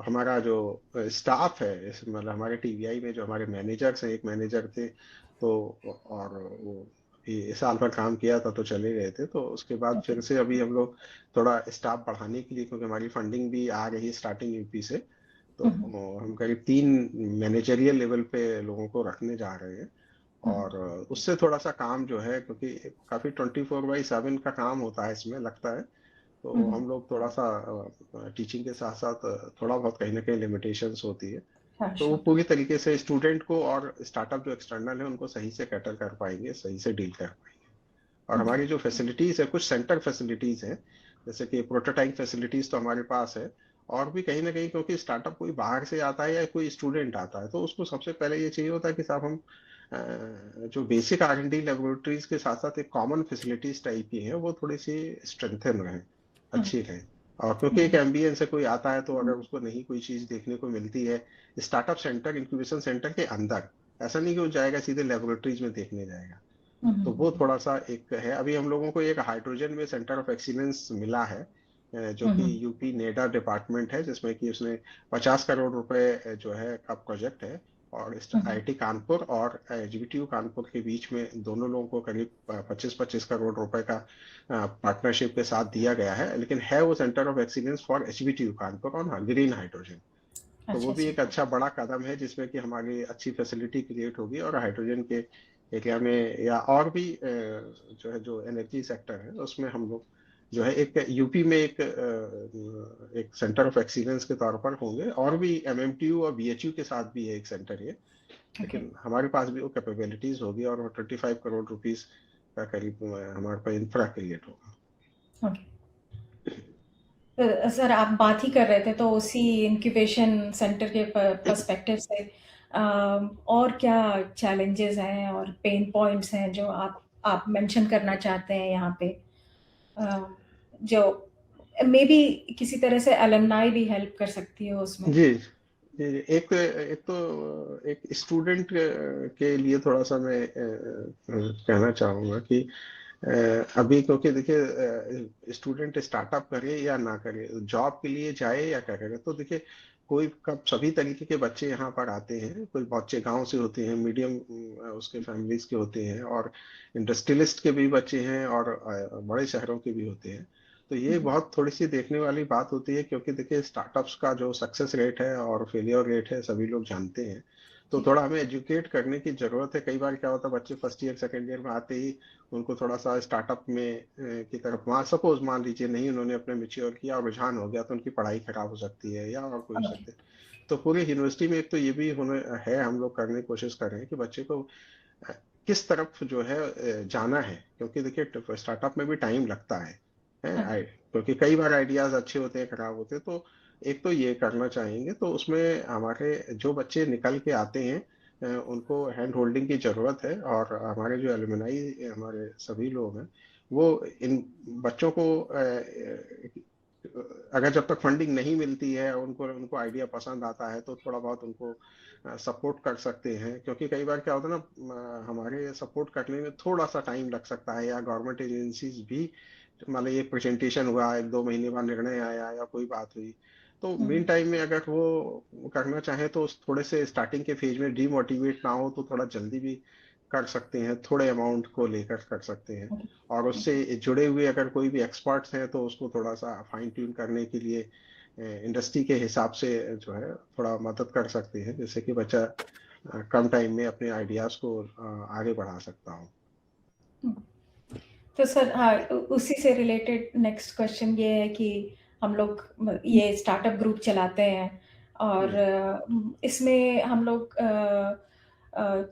हमारा जो स्टाफ है मतलब हमारे टीवीआई में जो हमारे मैनेजर्स हैं, एक मैनेजर थे तो, और वो अभी साल भर काम किया था तो चले गए थे, तो उसके बाद ओके। फिर से अभी हम लोग थोड़ा स्टाफ बढ़ाने के लिए, क्योंकि हमारी फंडिंग भी आ रही है स्टार्टिंग यूपी से, तो हम करीब 3 मैनेजरियल लेवल पे लोगों को रखने जा रहे हैं। और उससे थोड़ा सा काम जो है, क्योंकि काफी 24/7 का काम होता है इसमें लगता है, तो हम लोग थोड़ा सा टीचिंग के साथ साथ थोड़ा बहुत कहीं ना कहीं लिमिटेशंस होती है। तो वो अच्छा। पूरी तरीके से स्टूडेंट को और स्टार्टअप जो एक्सटर्नल है उनको सही से कैटर कर पाएंगे, सही से डील कर पाएंगे। और ओके। हमारी जो फैसिलिटीज है, कुछ सेंटर फैसिलिटीज हैं, जैसे कि प्रोटोटाइप फैसिलिटीज तो हमारे पास है। और भी कहीं ना कहीं, क्योंकि स्टार्टअप कोई बाहर से आता है या कोई स्टूडेंट आता है, तो उसको सबसे पहले ये चाहिए होता है कि साहब हम जो बेसिक R&D लेबोरेटरीज के साथ साथ एक कॉमन फैसिलिटीज टाइप की है वो थोड़ी सी स्ट्रेंथन रहे, अच्छी रहे। और क्योंकि एक एमबीए से कोई आता है, तो अगर उसको नहीं कोई चीज देखने को मिलती है स्टार्टअप सेंटर, इंक्यूबेशन सेंटर के अंदर, ऐसा नहीं कि वो जाएगा सीधे लेबोरेटरीज में देखने जाएगा। तो वो थोड़ा सा एक है। अभी हम लोगों को एक हाइड्रोजन में सेंटर ऑफ एक्सीलेंस मिला है, जो कि यूपी नेडा डिपार्टमेंट है, जिसमें कि उसने 50 करोड़ रुपए जो है का प्रोजेक्ट है। और आईआईटी कानपुर और एचबीटीयू कानपुर के बीच में दोनों लोगों को करीब 25-25 करोड़ रुपए का पार्टनरशिप के साथ दिया गया है। लेकिन है वो centre of excellence for HBTU Kanpur on green hydrogen. तो वो अच्छा। भी अच्छा। एक अच्छा बड़ा कदम है, जिसमें कि हमारी अच्छी फैसिलिटी क्रिएट होगी, और हाइड्रोजन के एरिया में या और भी जो है जो एनर्जी सेक्टर है उसमें हम लोग जो है एक यूपी में एक सेंटर ऑफ एक्सीलेंस के तौर पर होंगे। और भी एमएमटीयू और बीएचयू के साथ भी है एक सेंटर ये, ओके। लेकिन हमारे पास भी वो कैपेबिलिटीज होगी, और 25 करोड़ रुपीज का करीब हमारे पास इंफ्रा क्रिएट होगा। ओके। तो सर आप बात ही कर रहे थे तो उसी इंक्यूबेशन सेंटर के पर्सपेक्टिव से और क्या चैलेंजेस हैं और पेन पॉइंट्स हैं जो आप मेंशन करना चाहते हैं यहाँ पे, अ, जो मे बी किसी तरह से अलमनाई भी हेल्प कर सकती है उसमें। जी जी जी। एक तो एक स्टूडेंट के लिए थोड़ा सा मैं कहना चाहूंगा कि अभी क्योंकि देखिए स्टूडेंट स्टार्टअप करे या ना करे, जॉब के लिए जाए या क्या करे, तो देखिए कोई कब सभी तरीके के बच्चे यहाँ पर आते हैं। कोई बच्चे गांव से होते हैं, मीडियम उसके फैमिलीज के होते हैं, और इंडस्ट्रियलिस्ट के भी बच्चे हैं, और बड़े शहरों के भी होते हैं। तो ये बहुत थोड़ी सी देखने वाली बात होती है, क्योंकि देखिए स्टार्टअप्स का जो सक्सेस रेट है और फेलियर रेट है सभी लोग जानते हैं। तो जी। थोड़ा हमें एजुकेट करने की जरूरत है। कई बार क्या होता है, बच्चे फर्स्ट ईयर सेकेंड ईयर में आते ही उनको थोड़ा सा स्टार्टअप में की तरफ, मान सपोज मान लीजिए नहीं उन्होंने अपने मेच्योर किया और रुझान हो गया, तो उनकी पढ़ाई खराब हो सकती है या और कोई हो ओके। सकते हैं। तो पूरी यूनिवर्सिटी में एक तो ये भी होने है, हम लोग करने की कोशिश कर रहे हैं कि बच्चे को अ, किस तरफ जो है जाना है, क्योंकि देखिए स्टार्टअप में भी टाइम लगता है ओके। क्योंकि कई बार आइडियाज अच्छे होते हैं, खराब होते हैं। तो एक तो ये करना चाहेंगे, तो उसमें हमारे जो बच्चे निकल के आते हैं उनको हैंड होल्डिंग की जरूरत है। और हमारे जो एलुमनाई हमारे सभी लोग हैं, वो इन बच्चों को अगर जब तक फंडिंग नहीं मिलती है, उनको उनको आइडिया पसंद आता है, तो थोड़ा बहुत उनको सपोर्ट कर सकते हैं। क्योंकि कई बार क्या होता है ना, हमारे सपोर्ट करने में थोड़ा सा टाइम लग सकता है, या गवर्नमेंट एजेंसीज भी, मान लो एक प्रेजेंटेशन हुआ, 1-2 महीने बाद निर्णय आया या कोई बात हुई, तो मेन टाइम में अगर वो करना चाहे तो थोड़े से स्टार्टिंग के फेज में डीमोटिवेट ना हो, तो थोड़ा जल्दी भी कर सकते हैं, थोड़े अमाउंट को लेकर कर सकते हैं। ओके। और ओके। उससे जुड़े हुए अगर कोई भी एक्सपर्ट्स हैं तो उसको थोड़ा सा फाइन ट्यून करने के लिए इंडस्ट्री के हिसाब से जो है थोड़ा मदद कर सकते हैं, जिससे कि बच्चा कम टाइम में अपने आइडियाज को आगे बढ़ा सकता हो। तो सर, हाँ, उसी से रिलेटेड नेक्स्ट क्वेश्चन ये है कि हम लोग ये स्टार्टअप ग्रुप चलाते हैं, और जी इसमें हम लोग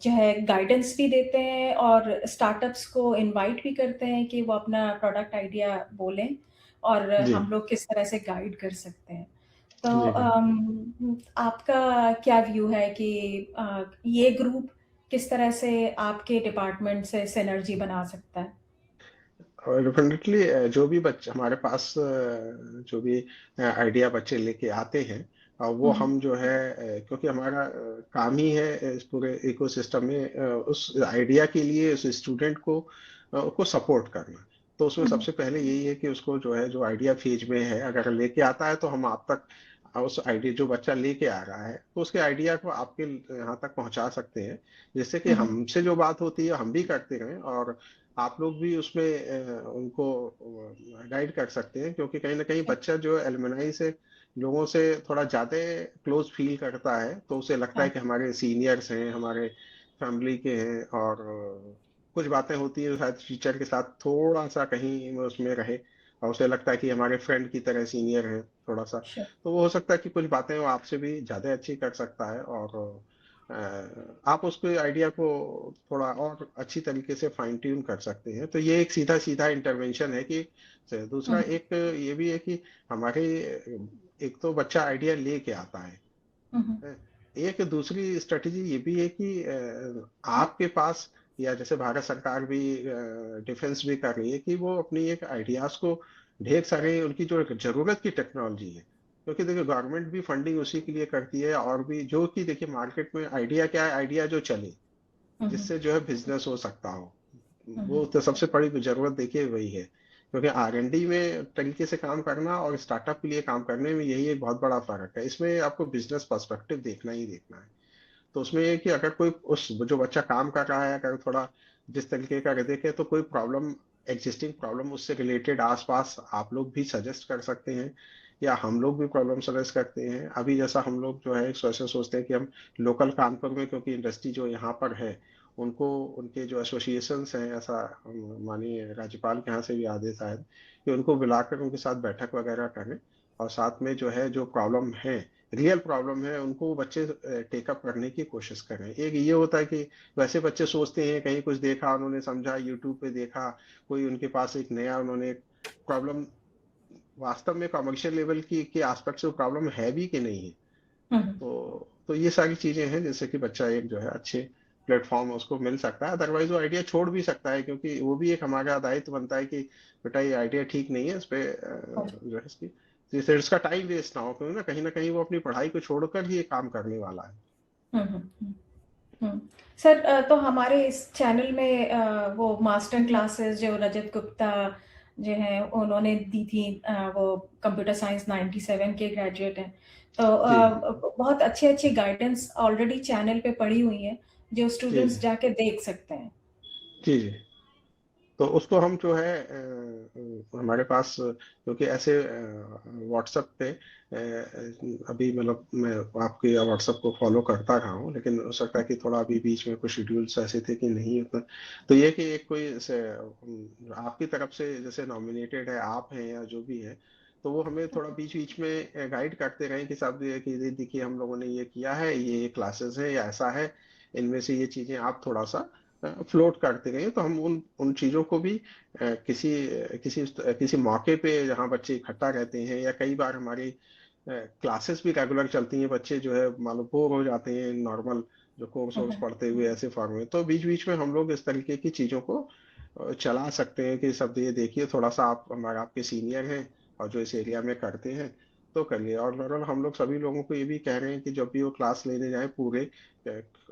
जो है गाइडेंस भी देते हैं और स्टार्टअप्स को इनवाइट भी करते हैं कि वो अपना प्रोडक्ट आइडिया बोलें, और जी हम लोग किस तरह से गाइड कर सकते हैं। तो जी जी। आपका क्या व्यू है कि ये ग्रुप किस तरह से आपके डिपार्टमेंट से सिनर्जी बना सकता है? और डेफिनेटली जो भी बच्चे हमारे पास जो भी आइडिया बच्चे लेके आते हैं, वो हम्म। हम जो है क्योंकि हमारा काम ही है इस पूरे इकोसिस्टम में उस आइडिया के लिए उस स्टूडेंट को सपोर्ट करना। तो उसमें हम्म। सबसे पहले यही है कि उसको जो है जो आइडिया फेज में है अगर लेके आता है तो हम आप तक उस आइडिया जो बच्चा लेके आ रहा है तो उसके आइडिया को आपके यहाँ तक पहुंचा सकते हैं, जिससे कि हम्म। हमसे जो बात होती है हम भी करते रहें और आप लोग भी उसमें उनको गाइड कर सकते हैं, क्योंकि कहीं ना कहीं बच्चा जो एलुमनाई से लोगों से थोड़ा ज्यादा क्लोज फील करता है तो उसे लगता है हाँ। कि हमारे सीनियर्स हैं, हमारे फैमिली के हैं, और कुछ बातें होती है शायद टीचर के साथ थोड़ा सा कहीं वो उसमें रहे और उसे लगता है कि हमारे फ्रेंड की तरह सीनियर है थोड़ा सा। श्योर। तो वो हो सकता है कि कुछ बातें वो आपसे भी ज्यादा अच्छी कर सकता है, और आप उसके आइडिया को थोड़ा और अच्छी तरीके से फाइन ट्यून कर सकते हैं। तो ये एक सीधा सीधा इंटरवेंशन है कि दूसरा हम्म। एक ये भी है कि हमारे एक तो बच्चा आइडिया लेके आता हम्म। है। एक दूसरी स्ट्रेटेजी ये भी है कि आपके पास या जैसे भारत सरकार भी डिफेंस भी कर रही है कि वो अपनी एक आइडियाज को ढेर सारे उनकी जो जरूरत की टेक्नोलॉजी है, क्योंकि देखिए गवर्नमेंट भी फंडिंग उसी के लिए करती है, और भी जो कि देखिए मार्केट में आइडिया क्या है, आइडिया जो चले हम्म। जिससे जो है बिजनेस हो सकता हो, हम्म। वो तो सबसे बड़ी जरूरत देखिए वही है। क्योंकि R&D में तरीके से काम करना और स्टार्टअप के लिए काम करने में यही एक बहुत बड़ा फर्क है, इसमें आपको बिजनेस पर्सपेक्टिव देखना ही देखना है। तो उसमें ये कि अगर कोई उस जो बच्चा काम कर रहा है अगर थोड़ा जिस तरीके का देखे तो कोई प्रॉब्लम एग्जिस्टिंग प्रॉब्लम उससे रिलेटेड आसपास आप लोग भी सजेस्ट कर सकते हैं, या हम लोग भी प्रॉब्लम सजेस्ट करते हैं। अभी जैसा हम लोग जो है सोचते सोचते हैं कि हम लोकल कानपुर में, क्योंकि इंडस्ट्री जो यहाँ पर है उनको उनके जो एसोसिएशंस हैं, ऐसा माननीय राज्यपाल के यहाँ से भी आदेश आए कि उनको बुलाकर उनके साथ बैठक वगैरह करें, और साथ में जो है जो प्रॉब्लम है, रियल प्रॉब्लम है, उनको बच्चे टेकअप करने की कोशिश करें। एक ये होता है कि वैसे बच्चे सोचते हैं कहीं कुछ देखा उन्होंने, समझा यूट्यूब पे देखा, कोई उनके पास एक नया उन्होंने प्रॉब्लम, वास्तव में कमर्शियल लेवल की के आसपेक्ट से प्रॉब्लम है भी कि नहीं है। हम्म। तो ये सारी चीजें हैं जिससे कि बच्चा एक जो है अच्छे प्लेटफॉर्म उसको मिल सकता है, अदरवाइज वो आइडिया छोड़ भी सकता है, क्योंकि वो भी एक हमारा दायित्व बनता है कि बेटा ये आइडिया ठीक नहीं है, इस पे जो है इसकी जिससे उसका टाइम वेस्ट ना कहीं ना कहीं वो अपनी पढ़ाई को छोड़कर ही ये काम करने वाला है। हम्म। हम्म। हम्म। सर, तो हमारे इस चैनल में वो मास्टर क्लासेस जो रजत गुप्ता जो हैं उन्होंने दी थी, वो कंप्यूटर साइंस 97 के ग्रेजुएट हैं। तो जी बहुत अच्छी अच्छी गाइडेंस ऑलरेडी चैनल पे पड़ी हुई है, जो जी स्टूडेंट्स जाके देख सकते हैं। जी जी। तो उसको हम जो है हमारे पास क्योंकि ऐसे व्हाट्सएप पे अभी मतलब मैं आपके व्हाट्सएप को फॉलो करता रहा हूँ, लेकिन हो सकता है कि थोड़ा अभी बीच में कुछ शेड्यूल्स ऐसे थे कि नहीं उतना। तो ये कि एक कोई आपकी तरफ से जैसे नॉमिनेटेड है, आप हैं या जो भी है, तो वो हमें थोड़ा बीच बीच में गाइड करते रहे कि साहब ये कि देखिए हम लोगों ने ये किया है, ये क्लासेस है या ऐसा है, इनमें से ये चीजें आप थोड़ा सा फ्लोट करते गए, तो हम उन उन चीजों को भी किसी किसी किसी मौके पे जहाँ बच्चे इकट्ठा रहते हैं, या कई बार हमारी क्लासेस भी रेगुलर चलती हैं, बच्चे जो है मान लो बोर हो जाते हैं नॉर्मल जो कोर्स वोर्स पढ़ते हुए ऐसे फॉर्म में, तो बीच बीच में हम लोग इस तरीके की चीजों को चला सकते हैं कि सब ये देखिए थोड़ा सा आप हमारे आपके सीनियर हैं और जो इस एरिया में करते हैं तो करिए। और ओवरऑल हम लोग सभी लोगों को ये भी कह रहे हैं कि जब भी वो क्लास लेने जाए पूरे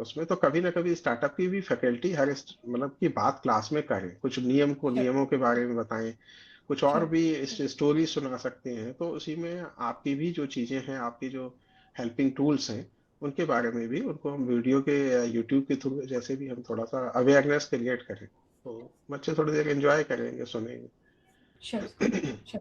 उसमें तो कभी ना कभी स्टार्टअप की भी फैकल्टी हर मतलब की बात क्लास में करें, कुछ श्योर। नियमों के बारे में बताएं, कुछ और श्योर। भी स्टोरी सुना सकते हैं। तो उसी में आपकी भी जो चीजें हैं, आपकी जो हेल्पिंग टूल्स हैं उनके बारे में भी उनको हम वीडियो के या यूट्यूब के थ्रू जैसे भी हम थोड़ा सा अवेयरनेस क्रिएट करें, तो बच्चे थोड़ी देर एंजॉय करेंगे, सुनेंगे। Sure, sure.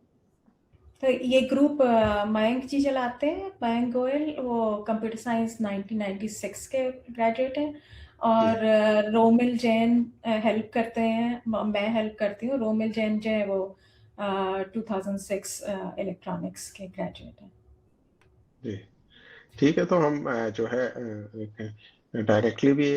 तो ये ग्रुप मयंक जी चलाते हैं, मयंक गोयल, वो कंप्यूटर साइंस 1996 के ग्रेजुएट हैं। जी और रोमिल जैन हेल्प करते हैं, मैं हेल्प करती हूँ। रोमिल जैन जो है वो 2006 इलेक्ट्रॉनिक्स के ग्रेजुएट हैं। जी। ठीक है, तो हम जो है डायरेक्टली भी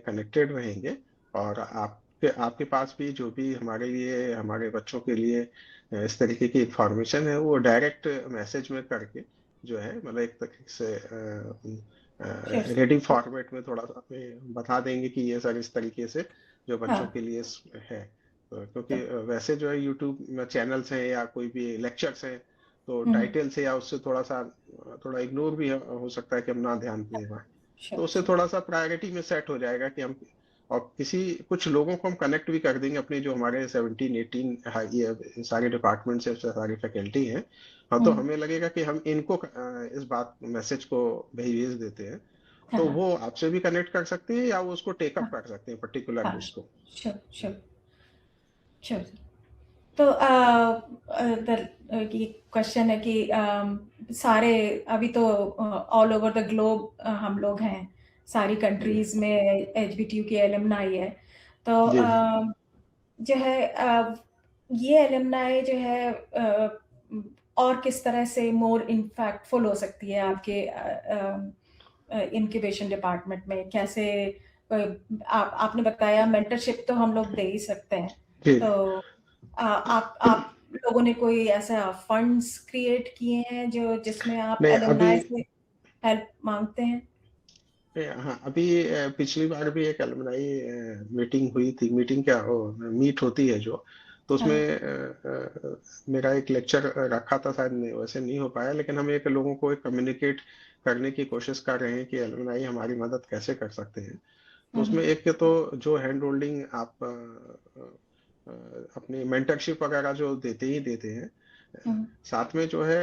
कनेक्टेड रहेंगे, और आपके आपके पास भी जो भी हमारे लिए, हमारे बच्चों के लिए इस तरीके की इंफॉर्मेशन है, वो डायरेक्ट मैसेज में करके जो है, मतलब एक तरीके से श्योर। रेडी फॉर्मेट में थोड़ा सा बता देंगे कि ये सर इस तरीके से जो बच्चों हाँ। के लिए है। क्योंकि तो वैसे जो है यूट्यूब में चैनल्स हैं या कोई भी लेक्चर्स हैं, तो हम्म। टाइटल से या उससे थोड़ा सा थोड़ा इग्नोर भी हो सकता है कि हम ना ध्यान दे पाए। तो श्योर, उससे श्योर। थोड़ा सा प्रायोरिटी में सेट हो जाएगा कि हम, और किसी कुछ लोगों को हम कनेक्ट भी कर देंगे अपने जो हमारे 17-18 ये सारे डिपार्टमेंट से सारी फैकल्टी हैं। हाँ, तो हम्म। हमें लगेगा कि हम इनको इस बात मैसेज को भेज देते हैं, हाँ, तो हाँ, वो आपसे भी कनेक्ट कर सकते हैं या वो उसको टेकअप हाँ, कर सकते हैं पर्टिकुलर हाँ। उसको। Sure, sure, sure. तो ये क्वेश्चन है कि सारे अभी तो ऑल ओवर द ग्लोब हम लोग हैं, सारी जी कंट्रीज में एचबीटीयू की एलुमनाई है। तो जी जी जो है ये एलुमनाई जो है और किस तरह से मोर इम्पैक्टफुल हो सकती है आपके इनक्यूबेशन डिपार्टमेंट में? कैसे आपने बताया मेंटरशिप तो हम लोग दे ही सकते हैं। जी। तो आप लोगों ने कोई ऐसा फंड्स क्रिएट किए हैं जो जिसमें आप नहीं अभी, एलुमनाई से हेल्प मांगते हैं? हाँ अभी पिछली बार भी एक एलुमनाई मीटिंग हुई थी, मीटिंग क्या हो, मीट होती है जो, तो उसमें हाँ। मेरा एक लेक्चर रखा था, शायद वैसे नहीं हो पाया, लेकिन हम एक लोगों को एक कम्युनिकेट करने की कोशिश कर रहे हैं कि एलुमनाई हमारी मदद कैसे कर सकते हैं। तो हम्म। उसमें एक के तो जो हैंड होल्डिंग आप अपनी मेंटरशिप वगैरह जो देते ही देते हैं, हम्म। साथ में जो है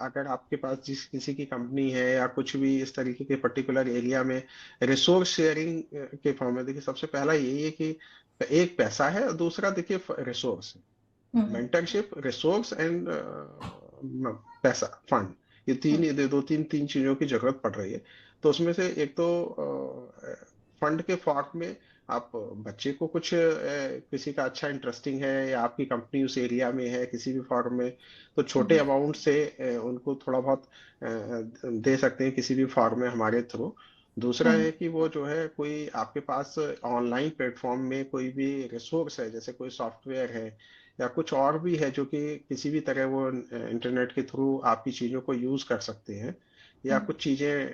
अगर आपके पास जिस किसी की कंपनी है या कुछ भी इस तरीके के पर्टिकुलर एरिया में रिसोर्स शेयरिंग के फॉर्म में, देखिए सबसे पहला यही है कि एक पैसा है और दूसरा देखिए रिसोर्स है। हम्म। मेंटरशिप, रिसोर्स एंड पैसा, फंड, ये तीन, हम्म। ये दो तीन तीन चीजों की जरूरत पड़ रही है। तो उसमें से एक तो फंड के फॉर्म में आप बच्चे को कुछ किसी का अच्छा इंटरेस्टिंग है या आपकी कंपनी उस एरिया में है किसी भी फॉर्म में, तो छोटे हम्म। अमाउंट से उनको थोड़ा बहुत दे सकते हैं किसी भी फॉर्म में हमारे थ्रू। दूसरा हम्म। है कि वो जो है कोई आपके पास ऑनलाइन प्लेटफॉर्म में कोई भी रिसोर्स है, जैसे कोई सॉफ्टवेयर है या कुछ और भी है जो कि किसी भी तरह वो इंटरनेट के थ्रू आपकी चीजों को यूज कर सकते हैं, या हम्म। कुछ चीजें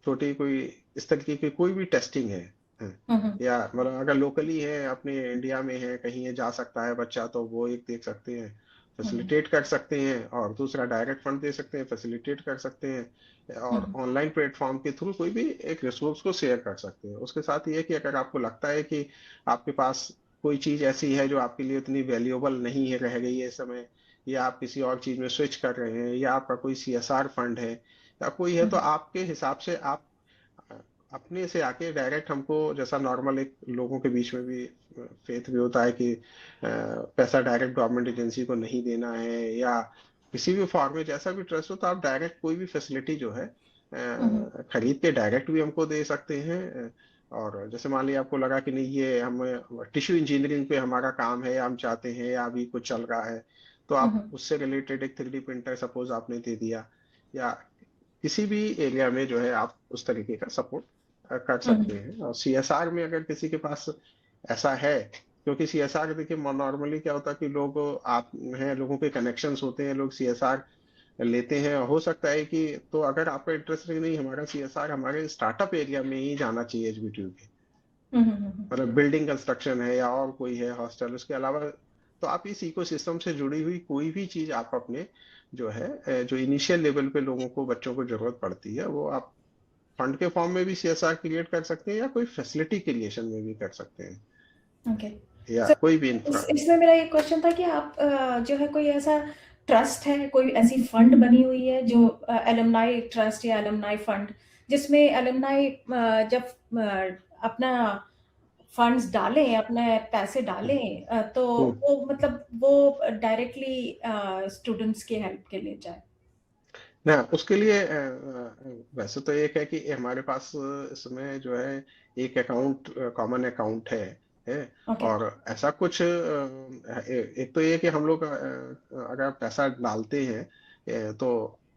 छोटी कोई इस तरीके की कोई भी टेस्टिंग है, हम्म। या मतलब अगर लोकली है अपने इंडिया में है कहीं ये जा सकता है बच्चा, तो वो एक देख सकते हैं, हम्म। फैसिलिटेट कर सकते हैं। और दूसरा डायरेक्ट फंड दे सकते हैं, फैसिलिटेट कर सकते हैं, और हम्म। ऑनलाइन प्लेटफॉर्म के थ्रू कोई भी एक रिसोर्स को शेयर कर सकते हैं। उसके साथ ये है कि अगर आपको लगता है कि आपके पास कोई चीज ऐसी है जो आपके लिए इतनी वैल्यूएबल नहीं है, रह गई है इस समय, या आप किसी और चीज में स्विच कर रहे हैं, या आपका कोई सीएसआर फंड है या कोई है, तो हम्म। आपके हिसाब से आप अपने से आके डायरेक्ट हमको, जैसा नॉर्मल एक लोगों के बीच में भी फेथ भी होता है कि पैसा डायरेक्ट गवर्नमेंट एजेंसी को नहीं देना है, या किसी भी फॉर्म में जैसा भी ट्रस्ट हो, तो आप डायरेक्ट कोई भी फैसिलिटी जो है हम्म। खरीद के डायरेक्ट भी हमको दे सकते हैं। और जैसे मान लिया आपको लगा कि नहीं ये हम टिश्यू इंजीनियरिंग पे हमारा काम है या हम चाहते हैं या अभी कुछ चल रहा है, तो आप हम्म। उससे रिलेटेड एक 3D प्रिंटर सपोज आपने दे दिया, या किसी भी एरिया में जो है आप उस तरीके का सपोर्ट कर सकते हम्म। हैं। और सीएसआर में अगर किसी के पास ऐसा है, क्योंकि सीएसआर देखिए नॉर्मली क्या होता है कि लोग, आप हैं, लोगों के कनेक्शंस होते हैं, लोग सीएसआर लेते हैं। हो सकता है कि, तो अगर आपका इंटरेस्ट नहीं, हमारा सीएसआर हमारे स्टार्टअप एरिया में ही जाना चाहिए एचबीटीयू के, हम्म। हम्म। मतलब बिल्डिंग कंस्ट्रक्शन है या और कोई है हॉस्टल, उसके अलावा तो आप इस इकोसिस्टम से जुड़ी हुई कोई भी चीज आप अपने जो है जो इनिशियल लेवल पे लोगों को, बच्चों को जरूरत पड़ती है, वो आप फंड के फॉर्म में भी सीएसआर क्रिएट कर सकते हैं या कोई फैसिलिटी क्रिएशन में भी कर सकते हैं, ओके। या सर, कोई भी इंफ्रा। इसमें मेरा एक क्वेश्चन था कि आप जो है कोई ऐसा ट्रस्ट है, कोई ऐसी फंड बनी हुई है जो एलुमनाई ट्रस्ट या एलुमनाई फंड, जिसमें एलुमनाई जब अपना फंड्स डालें, अपने पैसे हम्म, डालें, तो हम्म। वो मतलब वो डायरेक्टली स्टूडेंट्स की हेल्प के लिए जाए। ना उसके लिए वैसे तो एक है कि हमारे पास इसमें जो है एक अकाउंट, कॉमन अकाउंट है। ओके। और ऐसा कुछ एक तो ये कि हम लोग अगर पैसा डालते हैं तो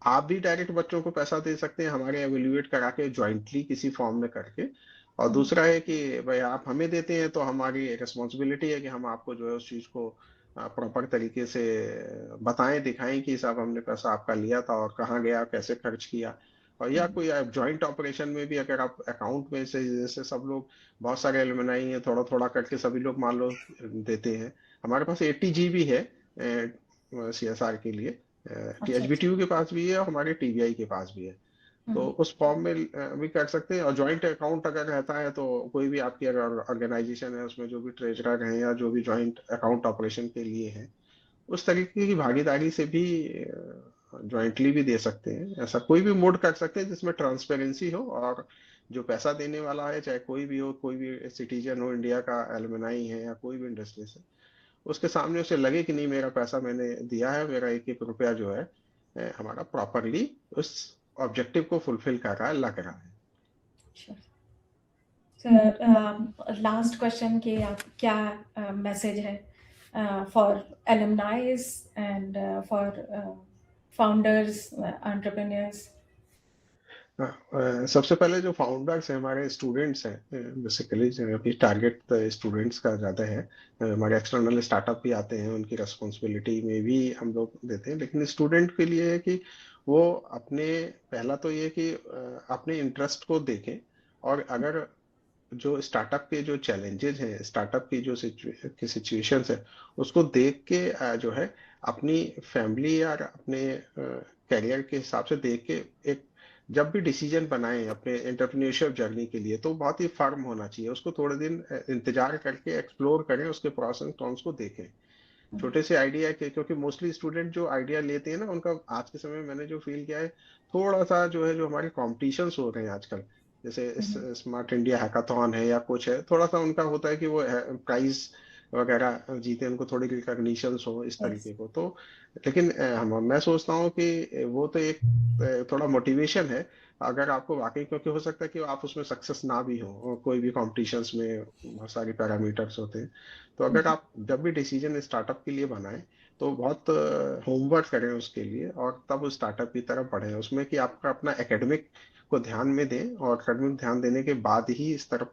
आप भी डायरेक्ट बच्चों को पैसा दे सकते हैं हमारे एवेल्युएट करा के ज्वाइंटली किसी फॉर्म में करके। और हम्म, दूसरा है कि भाई आप हमें देते हैं तो हमारी रिस्पॉन्सिबिलिटी है कि हम आपको जो है उस चीज को प्रॉपर तरीके से बताएं दिखाएं कि साहब हमने पैसा आपका लिया था और कहाँ गया कैसे खर्च किया। और या हम्म, कोई जॉइंट ऑपरेशन में भी अगर आप अकाउंट में से जैसे सब लोग बहुत सारे एलुमनाई हैं थोड़ा थोड़ा करके सभी लोग मान लो देते हैं। हमारे पास 80 GB है CSR के लिए। अच्छा अच्छा। एचबीटीयू के पास भी है और हमारे टीबीआई के पास भी है। तो हम्म, उस फॉर्म में भी कर सकते हैं। और जॉइंट अकाउंट अगर रहता है तो कोई भी आपकी अगर ऑर्गेनाइजेशन है उसमें जो भी ट्रेजरर हैं या जो भी जॉइंट अकाउंट ऑपरेशन के लिए है उस तरीके की भागीदारी से भी ज्वाइंटली भी दे सकते हैं। ऐसा कोई भी मोड कर सकते हैं जिसमें ट्रांसपेरेंसी हो और जो पैसा देने वाला है चाहे कोई भी हो, कोई भी सिटीजन हो इंडिया का, एलुमनाई है या कोई भी इंडस्ट्री से, उसके सामने उसे लगे कि नहीं मेरा पैसा मैंने दिया है, मेरा एक एक रुपया जो है हमारा प्रॉपरली उस ऑब्जेक्टिव को फुलफिल कर रहा है, लग रहा है। श्योर। सर, लास्ट क्वेश्चन कि आप क्या मैसेज है for एलुमनाइज and for founders, entrepreneurs? सबसे पहले जो फाउंडर्स हैं हमारे स्टूडेंट्स हैं, बेसिकली अभी टारगेट स्टूडेंट्स का ज़्यादा है। हमारे एक्सटर्नल स्टार्टअप भी आते हैं उनकी रेस्पॉन्सिबिलिटी में भी हम लोग देते हैं, लेकिन स्टूडेंट के लिए है कि वो अपने, पहला तो ये कि अपने इंटरेस्ट को देखें। और अगर जो स्टार्टअप के जो चैलेंजेस हैं, स्टार्टअप की जो सिचुएशंस है उसको देख के जो है अपनी फैमिली या अपने करियर के हिसाब से देख के एक जब भी डिसीजन बनाएं अपने एंटरप्रेन्योरशिप जर्नी के लिए तो बहुत ही फर्म होना चाहिए। उसको थोड़े दिन इंतजार करके एक्सप्लोर करें, उसके प्रॉस एंड कॉन्स को देखें। छोटे से आइडिया के, क्योंकि मोस्टली स्टूडेंट जो आइडिया लेते हैं ना उनका आज के समय में मैंने जो फील किया है थोड़ा सा जो है जो हमारे कॉम्पिटिशन्स हो रहे हैं आजकल, जैसे स्मार्ट इंडिया हैकाथॉन है या कुछ है, थोड़ा सा उनका होता है कि वो प्राइज वगैरह जीते, उनको थोड़ी रिकॉग्निशंस हो इस यस। तरीके को। तो लेकिन मैं सोचता हूँ कि वो तो एक थोड़ा मोटिवेशन है अगर आपको वाकई, क्योंकि हो सकता है कि आप उसमें सक्सेस ना भी हो, और कोई भी कॉम्पिटिशन्स में बहुत सारे पैरामीटर्स होते हैं। तो अगर आप जब भी डिसीजन स्टार्टअप के लिए बनाएं तो बहुत होमवर्क करें उसके लिए और तब उस स्टार्टअप की तरफ बढ़ें, उसमें कि आपका अपना एकेडमिक को ध्यान में दें और एकेडमिक ध्यान देने के बाद ही इस तरफ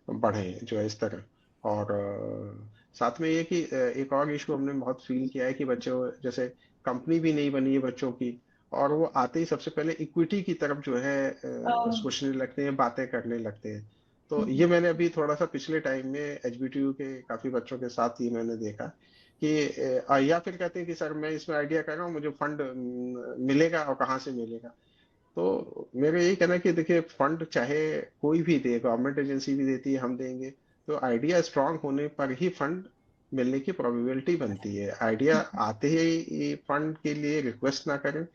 बढ़ें जो है इस तरह। और साथ में ये कि एक और इशू हमने बहुत फील किया है कि बच्चों जैसे कंपनी भी नहीं बनी है बच्चों की, और वो आते ही सबसे पहले इक्विटी की तरफ जो है सोचने लगते हैं, बातें करने लगते हैं। तो ये मैंने अभी थोड़ा सा पिछले टाइम में एचबीटीयू के काफी बच्चों के साथ ये मैंने देखा कि या फिर कहते हैं कि सर मैं इसमें आइडिया कर रहा हूँ, मुझे फंड मिलेगा और कहाँ से मिलेगा। तो मेरा यही कहना है कि देखिए फंड चाहे कोई भी दे, गवर्नमेंट एजेंसी भी देती है, हम देंगे, तो आइडिया स्ट्रांग होने पर ही फंड मिलने की प्रोबेबिलिटी बनती है। आइडिया आते ही फंड के लिए रिक्वेस्ट ना करें।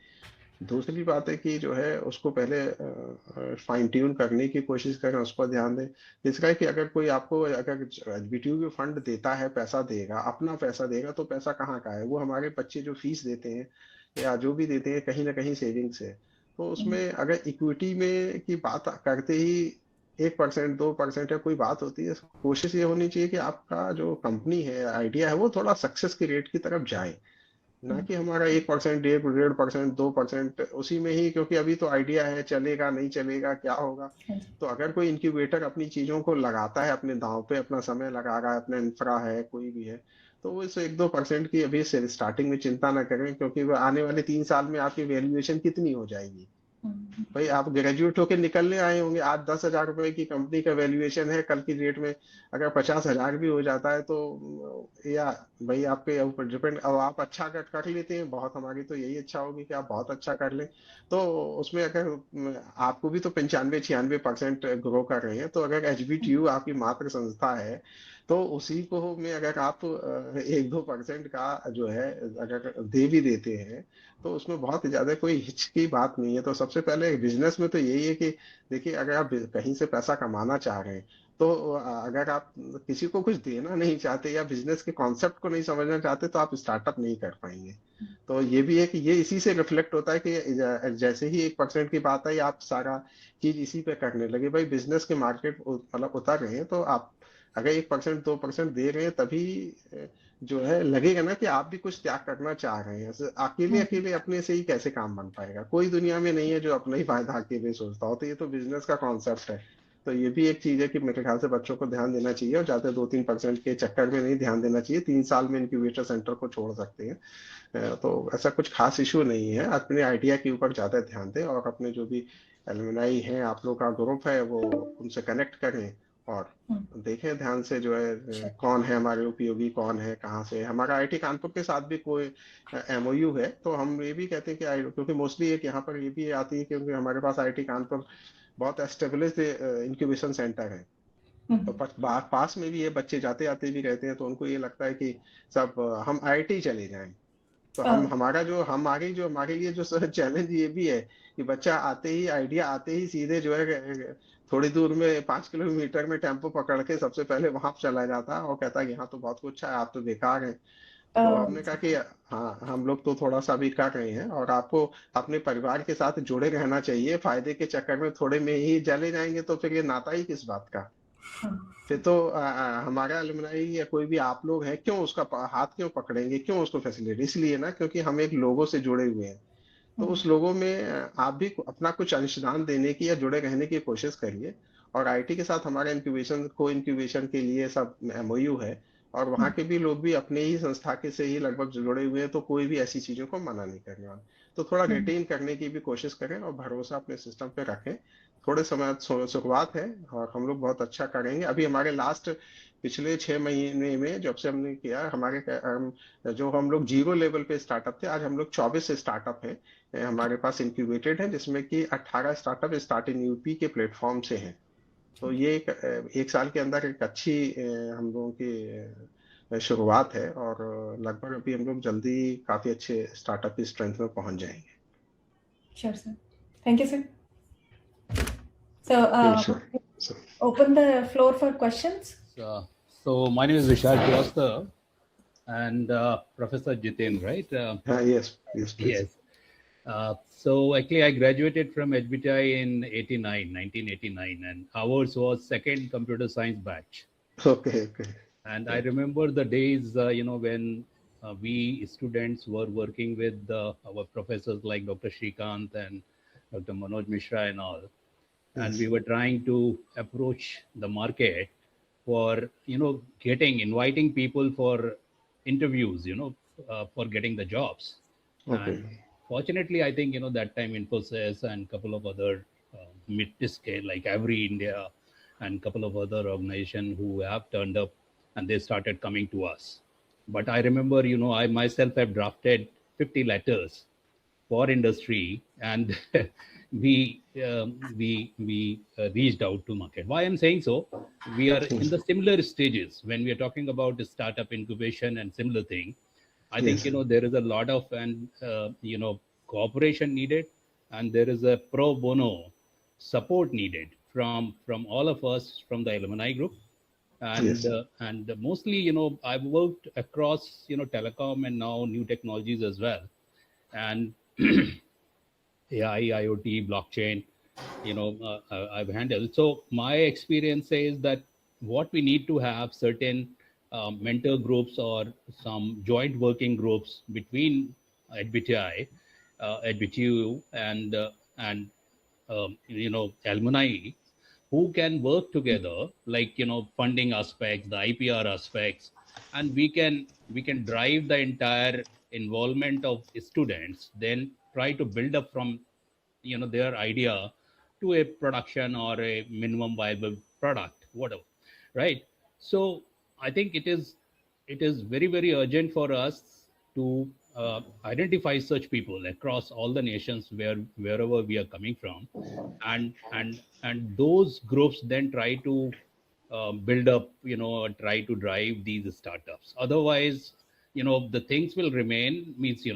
दूसरी बात है कि जो है उसको पहले फाइन ट्यून करने की कोशिश करें, उस पर ध्यान दें। तीसरा है कि अगर कोई आपको अगर बीटीयू भी फंड देता है, पैसा देगा, अपना पैसा देगा, तो पैसा कहाँ का है? वो हमारे बच्चे जो फीस देते हैं या जो भी देते हैं कहीं ना कहीं सेविंग्स है। तो उसमें अगर इक्विटी में की बात करते ही 1% 2% या कोई बात होती है, कोशिश ये होनी चाहिए कि आपका जो कंपनी है, आइडिया है, वो थोड़ा सक्सेस की रेट की तरफ जाए, ना कि हमारा 1%, 1.5%, 2% उसी में ही, क्योंकि अभी तो आइडिया है, चलेगा नहीं चलेगा क्या होगा। तो अगर कोई इंक्यूबेटर अपनी चीजों को लगाता है, अपने दांव पे अपना समय लगा रहा है, अपना इंफ्रा है कोई भी है, तो वो इस 1-2% की अभी से स्टार्टिंग में चिंता ना करें, क्योंकि वो आने वाले 3 साल में आपकी वैल्यूएशन कितनी हो जाएगी। भाई आप ग्रेजुएट होके निकलने आए होंगे, आज 10,000 रुपए की कंपनी का वैल्यूएशन है, कल की डेट में अगर 50,000 भी हो जाता है तो या भाई आपके ऊपर डिपेंड। अब आप अच्छा कर लेते हैं बहुत, हमारी तो यही अच्छा होगी कि आप बहुत अच्छा कर लें। तो उसमें अगर आपको भी तो 95-96% ग्रो कर रहे हैं, तो अगर एचबीटीयू आपकी मात्र संस्था है तो उसी को में अगर आप 1-2% का जो है अगर दे भी देते हैं तो उसमें बहुत ज्यादा कोई हिच की बात नहीं है। तो सबसे पहले पहले बिजनेस में तो यही है कि देखिए, अगर आप कहीं से पैसा कमाना चाह रहे हैं, तो अगर आप किसी को कुछ देना नहीं चाहते या बिजनेस के कॉन्सेप्ट को नहीं समझना चाहते, तो आप स्टार्टअप नहीं कर पाएंगे। तो ये भी है कि ये इसी से रिफ्लेक्ट होता है कि जैसे ही 1% की बात आई, आप सारा चीज इसी पे करने लगे। भाई बिजनेस के मार्केट मतलब उतर रहे हैं, तो आप अगर 1% 2% दे रहे हैं, तभी जो है लगेगा ना कि आप भी कुछ त्याग करना चाह रहे हैं। ऐसे अकेले हम्म, अकेले अपने से ही कैसे काम बन पाएगा? कोई दुनिया में नहीं है जो अपना ही फायदा अकेले सोचता हो। तो ये तो बिजनेस का कॉन्सेप्ट है। तो ये भी एक चीज है कि मेरे ख्याल से बच्चों को ध्यान देना चाहिए, और ज्यादा 2-3% के चक्कर में नहीं ध्यान देना चाहिए। 3 साल में इंक्यूबेटर सेंटर को छोड़ सकते हैं। तो ऐसा कुछ खास इशू नहीं है। अपने आइडिया के ऊपर ज्यादा ध्यान दें, और अपने जो भी एलुमनाई हैं, आप लोग का ग्रुप है, वो उनसे कनेक्ट करें, और हम्म, देखें ध्यान से जो है sure. कौन है हमारे उपयोगी, कौन है, कहाँ से है। हमारा आईटी कानपुर के साथ भी कोई एमओयू है, तो हम ये भी कहते हैं कि क्योंकि मोस्टली एक यहाँ पर ये भी आती है, क्योंकि हमारे पास आईटी कानपुर बहुत एस्टेब्लिश्ड इंक्यूबेशन सेंटर है। तो हम्म, पास में भी है, बच्चे जाते आते भी रहते हैं, तो उनको ये लगता है कि सब हम आईटी चले जाएं। तो हम uh, हमारे लिए जो चैलेंज ये भी है कि बच्चा आते ही, आइडिया आते ही सीधे जो है थोड़ी दूर में 5 किलोमीटर में टेम्पो पकड़ के सबसे पहले वहां चला जाता है, और कहता है कि यहाँ तो बहुत कुछ है, आप तो बेकार हैं। तो हमने कहा कि हाँ, हम लोग तो थोड़ा सा भी कर रहे हैं, और आपको अपने परिवार के साथ जुड़े रहना चाहिए। फायदे के चक्कर में थोड़े में ही चले जाएंगे, तो फिर ये नाता ही किस बात का? फिर तो हमारा अलुमनाई या कोई भी आप लोग हैं, क्यों उसका हाथ क्यों पकड़ेंगे, क्यों उसको फैसिलिटी? इसलिए ना, क्योंकि हम एक लोगों से जुड़े हुए हैं। तो उस लोगों में आप भी अपना कुछ अंशदान देने की या जुड़े रहने की कोशिश करिए। और आईटी के साथ हमारा इंक्यूबेशन को इंक्यूबेशन के लिए सब एमओयू है, और वहाँ के भी लोग भी अपने ही संस्था के से ही लगभग जुड़े हुए हैं, तो कोई भी ऐसी चीजों को मना नहीं करने वाला। तो थोड़ा रिटेन करने की भी कोशिश करें, और भरोसा अपने सिस्टम पे रखें। थोड़े समय शुरुआत है, और हम लोग बहुत अच्छा करेंगे। अभी हमारे लास्ट पिछले 6 महीने में जब से हमने किया, जो हम लोग जीरो लेवल पे स्टार्टअप थे, आज हम लोग 24 स्टार्टअप हैं हमारे पास इंक्यूबेटेड है, जिसमें कि 18 स्टार्टअप स्टार्ट इन यूपी के प्लेटफॉर्म से हैं। तो ये एक साल के अंदर एक अच्छी हम लोगों की शुरुआत है, और लगभग अभी हम लोग जल्दी काफी अच्छे स्टार्टअप की स्ट्रेंथ में पहुंच जाएंगे। Sure, sir. Thank you, sir. So, Sure. So, open the floor for questions. So my name is Vishal Srivastava and Professor Jiten, right? yes, yes, please. Yes. So actually, I graduated from HBTI in 1989, and ours was second computer science batch. Okay, okay. And I Yeah. remember the days, when we students were working with our professors like Dr. Shrikant and Dr. Manoj Mishra and all, and we Yes. were trying to approach the market for inviting people for interviews, for getting the jobs. And Okay. fortunately, I think that time Infosys and couple of other mid scale like Every India and couple of other organizations who have turned up, and they started coming to us. But I remember, I myself have drafted 50 letters for industry, and we reached out to market. Why I'm saying so? We are in Yes. the similar stages when we are talking about the startup incubation and similar thing. I think Yes. there is a lot of and cooperation needed, and there is a pro bono support needed from all of us from the alumni group. and Yes. uh, and mostly, I've worked across telecom and now new technologies as well, and AI, IoT, blockchain, I've handled. So my experience says that what we need to have certain mentor groups or some joint working groups between HBTI, HBTU, and alumni who can work together, like funding aspects, the IPR aspects, and we can drive the entire involvement of students, then try to build up from their idea to a production or a minimum viable product, whatever, right? So I think it is very, very urgent for us to identify such people across all the nations wherever we are coming from, and those groups then try to build up, try to drive these startups. Otherwise, the things will remain, means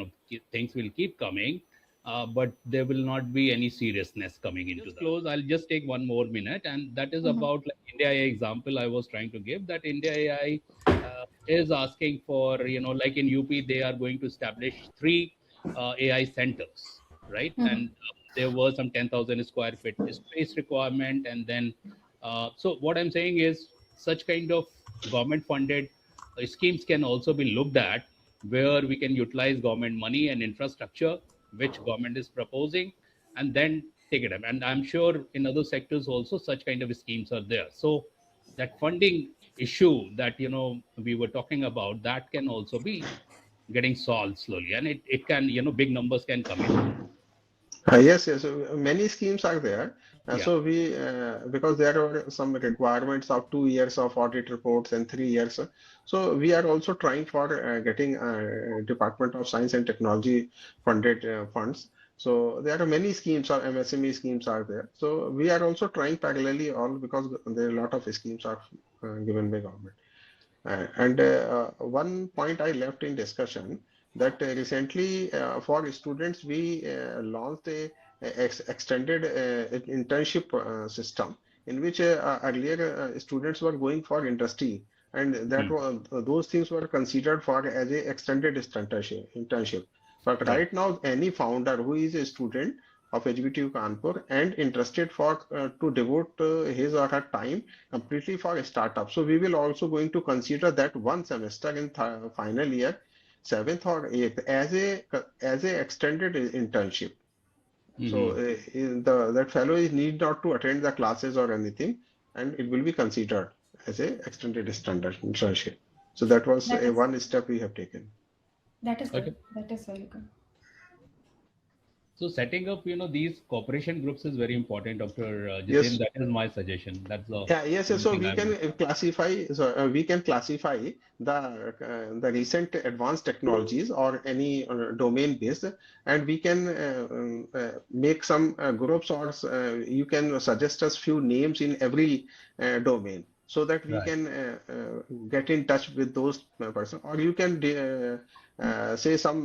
things will keep coming, but there will not be any seriousness coming into that. Close. I'll just take one more minute, and that is about like India AI example I was trying to give. That India AI is asking for, like in UP, they are going to establish 3 AI centers, right? And there was some 10,000 square feet space requirement, and then so what I'm saying is such kind of government funded schemes can also be looked at, where we can utilize government money and infrastructure which government is proposing, and then take it up. And I'm sure in other sectors also such kind of schemes are there. So that funding issue that we were talking about, that can also be getting solved slowly, and it can, big numbers can come in. Yes, yes. Many schemes are there. Yeah. So because there are some requirements of 2 years of audit reports and 3 years. So we are also trying for getting Department of Science and Technology funded funds. So there are many schemes or MSME schemes are there. So we are also trying parallelly all, because there are a lot of schemes are given by government. And one point I left in discussion, that recently for students we launched a extended internship system, in which earlier students were going for industry, and that was, those things were considered for as a extended internship. But Right. right now, any founder who is a student of HBTU Kanpur and interested for to devote his or her time completely for a startup. So we will also going to consider that one semester in final year, seventh or eighth, as a extended internship. So that fellow is need not to attend the classes or anything, and it will be considered as a extended standard internship. So that was That a is one step we have taken. good. Okay. That is very good. So setting up, these cooperation groups is very important, Dr. Jitin. Yes. That is my suggestion. That's the Yeah, yes, yes. only So thing we I can would. classify, the recent advanced technologies or any domain based, and we can make some groups, or you can suggest us few names in every domain, so that we Right. can get in touch with those person, or you can say some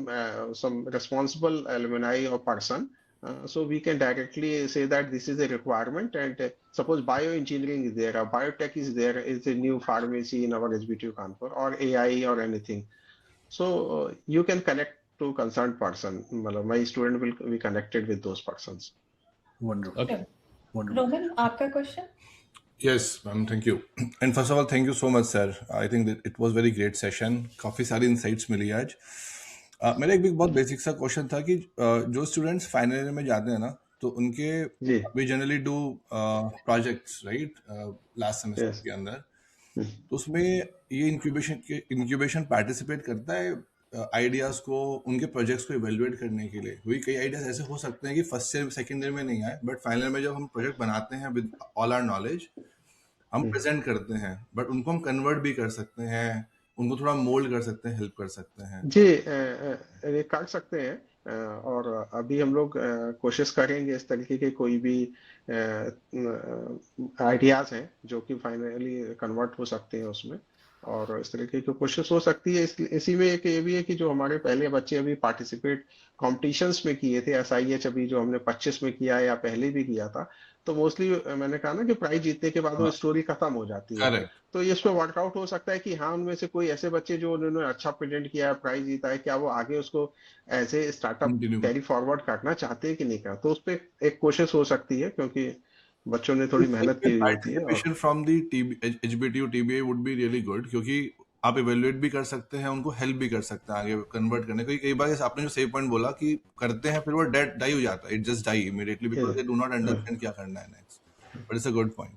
responsible alumni or person, so we can directly say that this is a requirement, and suppose bioengineering is there, or biotech is there, is a new pharmacy in our HBTU Kanpur, or AI or anything. So you can connect to concerned person. मतलब my student will be connected with those persons. Wonderful. Okay. Sure. Wonderful. Roman, आपका question? Yes, ma'am. Thank you. And first of all, thank you so much, sir. I think that it was very great session. काफी सारी insights मिली आज. मेरा एक भी बहुत basic सा question था कि जो स्टूडेंट्स फाइनल ईयर में जाते हैं ना, तो उनके जी. We generally do projects, right, last semester Yes. के अंदर. तो उसमें ये इंक्यूबेशन पार्टिसिपेट करता है आइडियाज को, उनके प्रोजेक्ट्स को इवेल्युएट करने के लिए. वही कई आइडियाज ऐसे हो सकते हैं कि फर्स्ट ईयर सेकंड ईयर में नहीं आए, बट फाइनल में जब हम प्रोजेक्ट बनाते हैं विद ऑल आवर नॉलेज, हम प्रेजेंट करते हैं, बट उनको हम कन्वर्ट भी कर सकते हैं, उनको थोड़ा मोल्ड कर सकते हैं, हेल्प कर सकते हैं. जी, ये कर सकते हैं, और अभी हम लोग कोशिश करेंगे इस तरीके के कोई भी आइडियाज हैं जो कि फाइनली कन्वर्ट हो सकते हैं उसमें, और इस तरीके की कोशिश हो सकती है. इसी में एक ये भी है कि जो हमारे पहले बच्चे अभी पार्टिसिपेट कॉम्पिटिशन्स में किए थे, SIH अभी जो हमने 25 में किया है या पहले भी किया था, तो मोस्टली मैंने कहा ना कि प्राइज जीतने के बाद वो स्टोरी खत्म हो जाती है. करेक्ट. तो ये इस पे वर्कआउट हो सकता है कि हाँ, उनमें से कोई ऐसे बच्चे जो उन्होंने अच्छा प्रेजेंट किया है, प्राइज जीता है, क्या वो आगे उसको as a startup Continue. Carry forward करना चाहते हैं कि नहीं करना. तो उस पे एक कोशिश हो सकती है, क्योंकि बच्चों ने थोड़ी मेहनत की हुई होती है. और participation from the HBTU TBA would be really good, क्योंकि आप इवेल्युएट भी कर सकते हैं, उनको हेल्प भी कर सकते हैं आगे कन्वर्ट करने को. कई बार जैसे आपने जो सेव पॉइंट बोला कि करते हैं फिर वो डाई हो जाता है, it just die immediately because they do not understand क्या करना है next. But it's a good point.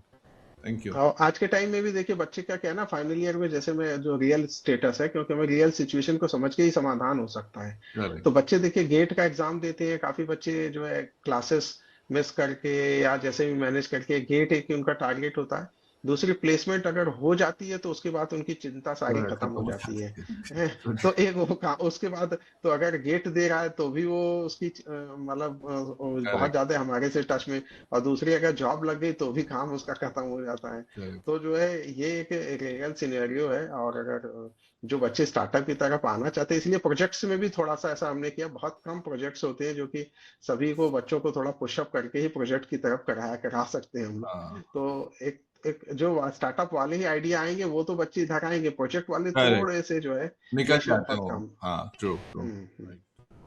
Thank you. और आज के टाइम में भी देखिए बच्चे का क्या है ना, फाइनल ईयर में जैसे मैं जो रियल स्टेटस है, क्योंकि हमें रियल सिचुएशन को समझ के ही समाधान हो सकता है. करेक्ट. तो बच्चे देखिए गेट का एग्जाम देते हैं, काफी बच्चे जो है क्लासेस मिस करके या जैसे भी मैनेज करके, गेट एक उनका टारगेट होता है, दूसरी प्लेसमेंट अगर हो जाती है तो उसके बाद उनकी चिंता सारी खत्म हो जाती है। तो एक वो उसके बाद तो अगर गेट दे रहा है तो भी वो उसकी मतलब बहुत ज्यादा हमारे से टच में, और दूसरी अगर जॉब लग गई तो भी काम उसका खत्म हो जाता है। तो जो है ये एक रियल सिनेरियो है। और अगर जो बच्चे स्टार्टअप की तरफ आना चाहते हैं, इसलिए प्रोजेक्ट्स में भी थोड़ा सा ऐसा हमने किया, बहुत कम प्रोजेक्ट्स होते हैं जो कि सभी को बच्चों को थोड़ा पुशअप करके ही प्रोजेक्ट की तरफ करा सकते हैं हम लोग। हाँ तो एक एक जो स्टार्टअप वाले ही आइडिया आएंगे वो तो बच्चे इधर आएंगे, प्रोजेक्ट वाले करेक्ट थोड़े से जो है निकल प्रेशर जाते पर हो। काम। हाँ true true hmm.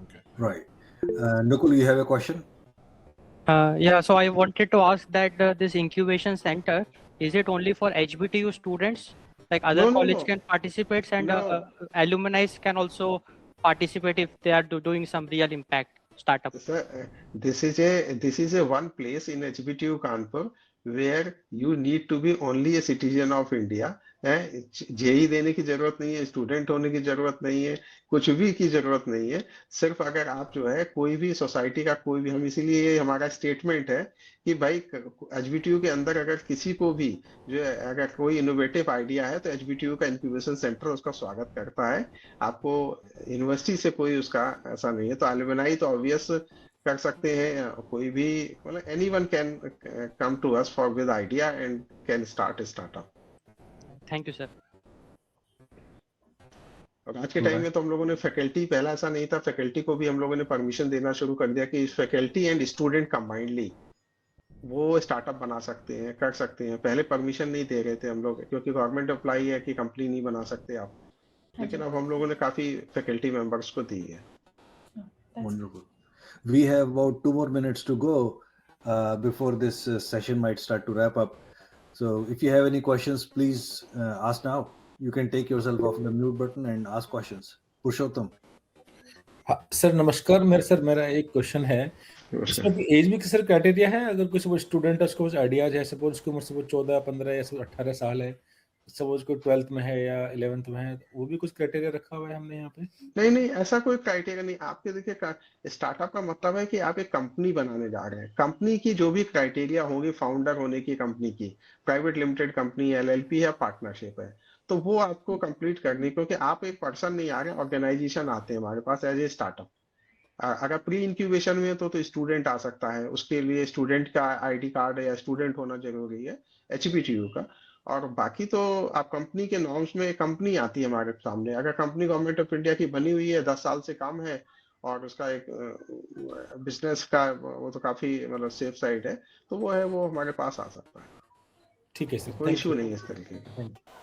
Okay Right. Nukul, you have a question? Yeah, so I wanted to ask that this incubation center, is it only for HBTU students? Like other No, no, college no, can participate and no. alumni can also participate if they are doing some real impact startup. Sir, this is a one place in HBTU Kanpur where you need to be only a citizen of India. है, JEE देने की जरूरत नहीं है, student होने की जरूरत नहीं है, कुछ भी की जरूरत नहीं है। सिर्फ अगर आप जो है कोई भी सोसाइटी का कोई भी, हम इसीलिए ये हमारा स्टेटमेंट है कि भाई एचबीटीयू के अंदर अगर किसी को भी जो है अगर कोई इनोवेटिव आइडिया है तो एचबीटीयू का इंक्यूबेशन सेंटर उसका स्वागत करता है। आपको यूनिवर्सिटी से कोई उसका ऐसा नहीं है। तो एलुमनाई तो ऑब्वियस कर सकते हैं, कोई भी मतलब anyone can come to us for with idea and can start startup. Thank you, sir. और आज के टाइम में तो हम लोगों ने फैकल्टी, पहला ऐसा नहीं था, फैकल्टी को भी हम लोगों ने परमिशन देना शुरू कर दिया कि फैकल्टी एंड स्टूडेंट कंबाइंडली वो स्टार्टअप बना सकते हैं, कर सकते हैं। पहले परमिशन नहीं दे रहे थे हम लोग क्योंकि गवर्नमेंट अप्लाई है कि कंपनी नहीं बना सकते आप, लेकिन अब हम लोगों ने काफी फैकल्टी मेंबर्स को दी है। Wonderful. We have about 2 more minutes to go before this session might start to wrap up. So if you have any questions, please ask now. You can take yourself off the mute button and ask questions. Purushottam. हाँ sir नमस्कार। मेरा एक question है, इसमें as भी sir criteria है? अगर कोई स्टूडेंट है उसको कुछ आइडियाज है, सपोज उसकी उम्र सपोज 14 15 या 18 साल है, सपोज कोई 12th में है या 11th में है, वो भी कुछ क्राइटेरिया रखा हुआ है हमने यहाँ पे? नहीं नहीं, ऐसा कोई क्राइटेरिया नहीं। आपके देखिए स्टार्टअप का मतलब है कि आप एक कंपनी बनाने जा रहे हैं। कंपनी की जो भी क्राइटेरिया होगी फाउंडर होने की, कंपनी की प्राइवेट लिमिटेड कंपनी एलएलपी है, पार्टनरशिप है, तो वो आपको कंप्लीट करनी, क्योंकि आप एक पर्सन नहीं आ रहे, ऑर्गेनाइजेशन आते हैं हमारे पास एज ए स्टार्टअप। अगर प्री इंक्यूबेशन में तो स्टूडेंट आ सकता है, उसके लिए स्टूडेंट का आईडी कार्ड या स्टूडेंट होना जरूरी है एचबीटीयू का। और बाकी तो आप कंपनी के नॉर्म्स में, कंपनी आती है हमारे सामने, अगर कंपनी गवर्नमेंट ऑफ इंडिया की बनी हुई है, 10 साल से कम है और उसका एक बिजनेस का वो तो काफी मतलब सेफ साइड है, तो वो है, वो हमारे पास आ सकता है। ठीक है सर, कोई इशू नहीं है इस तरीके का। Thank you.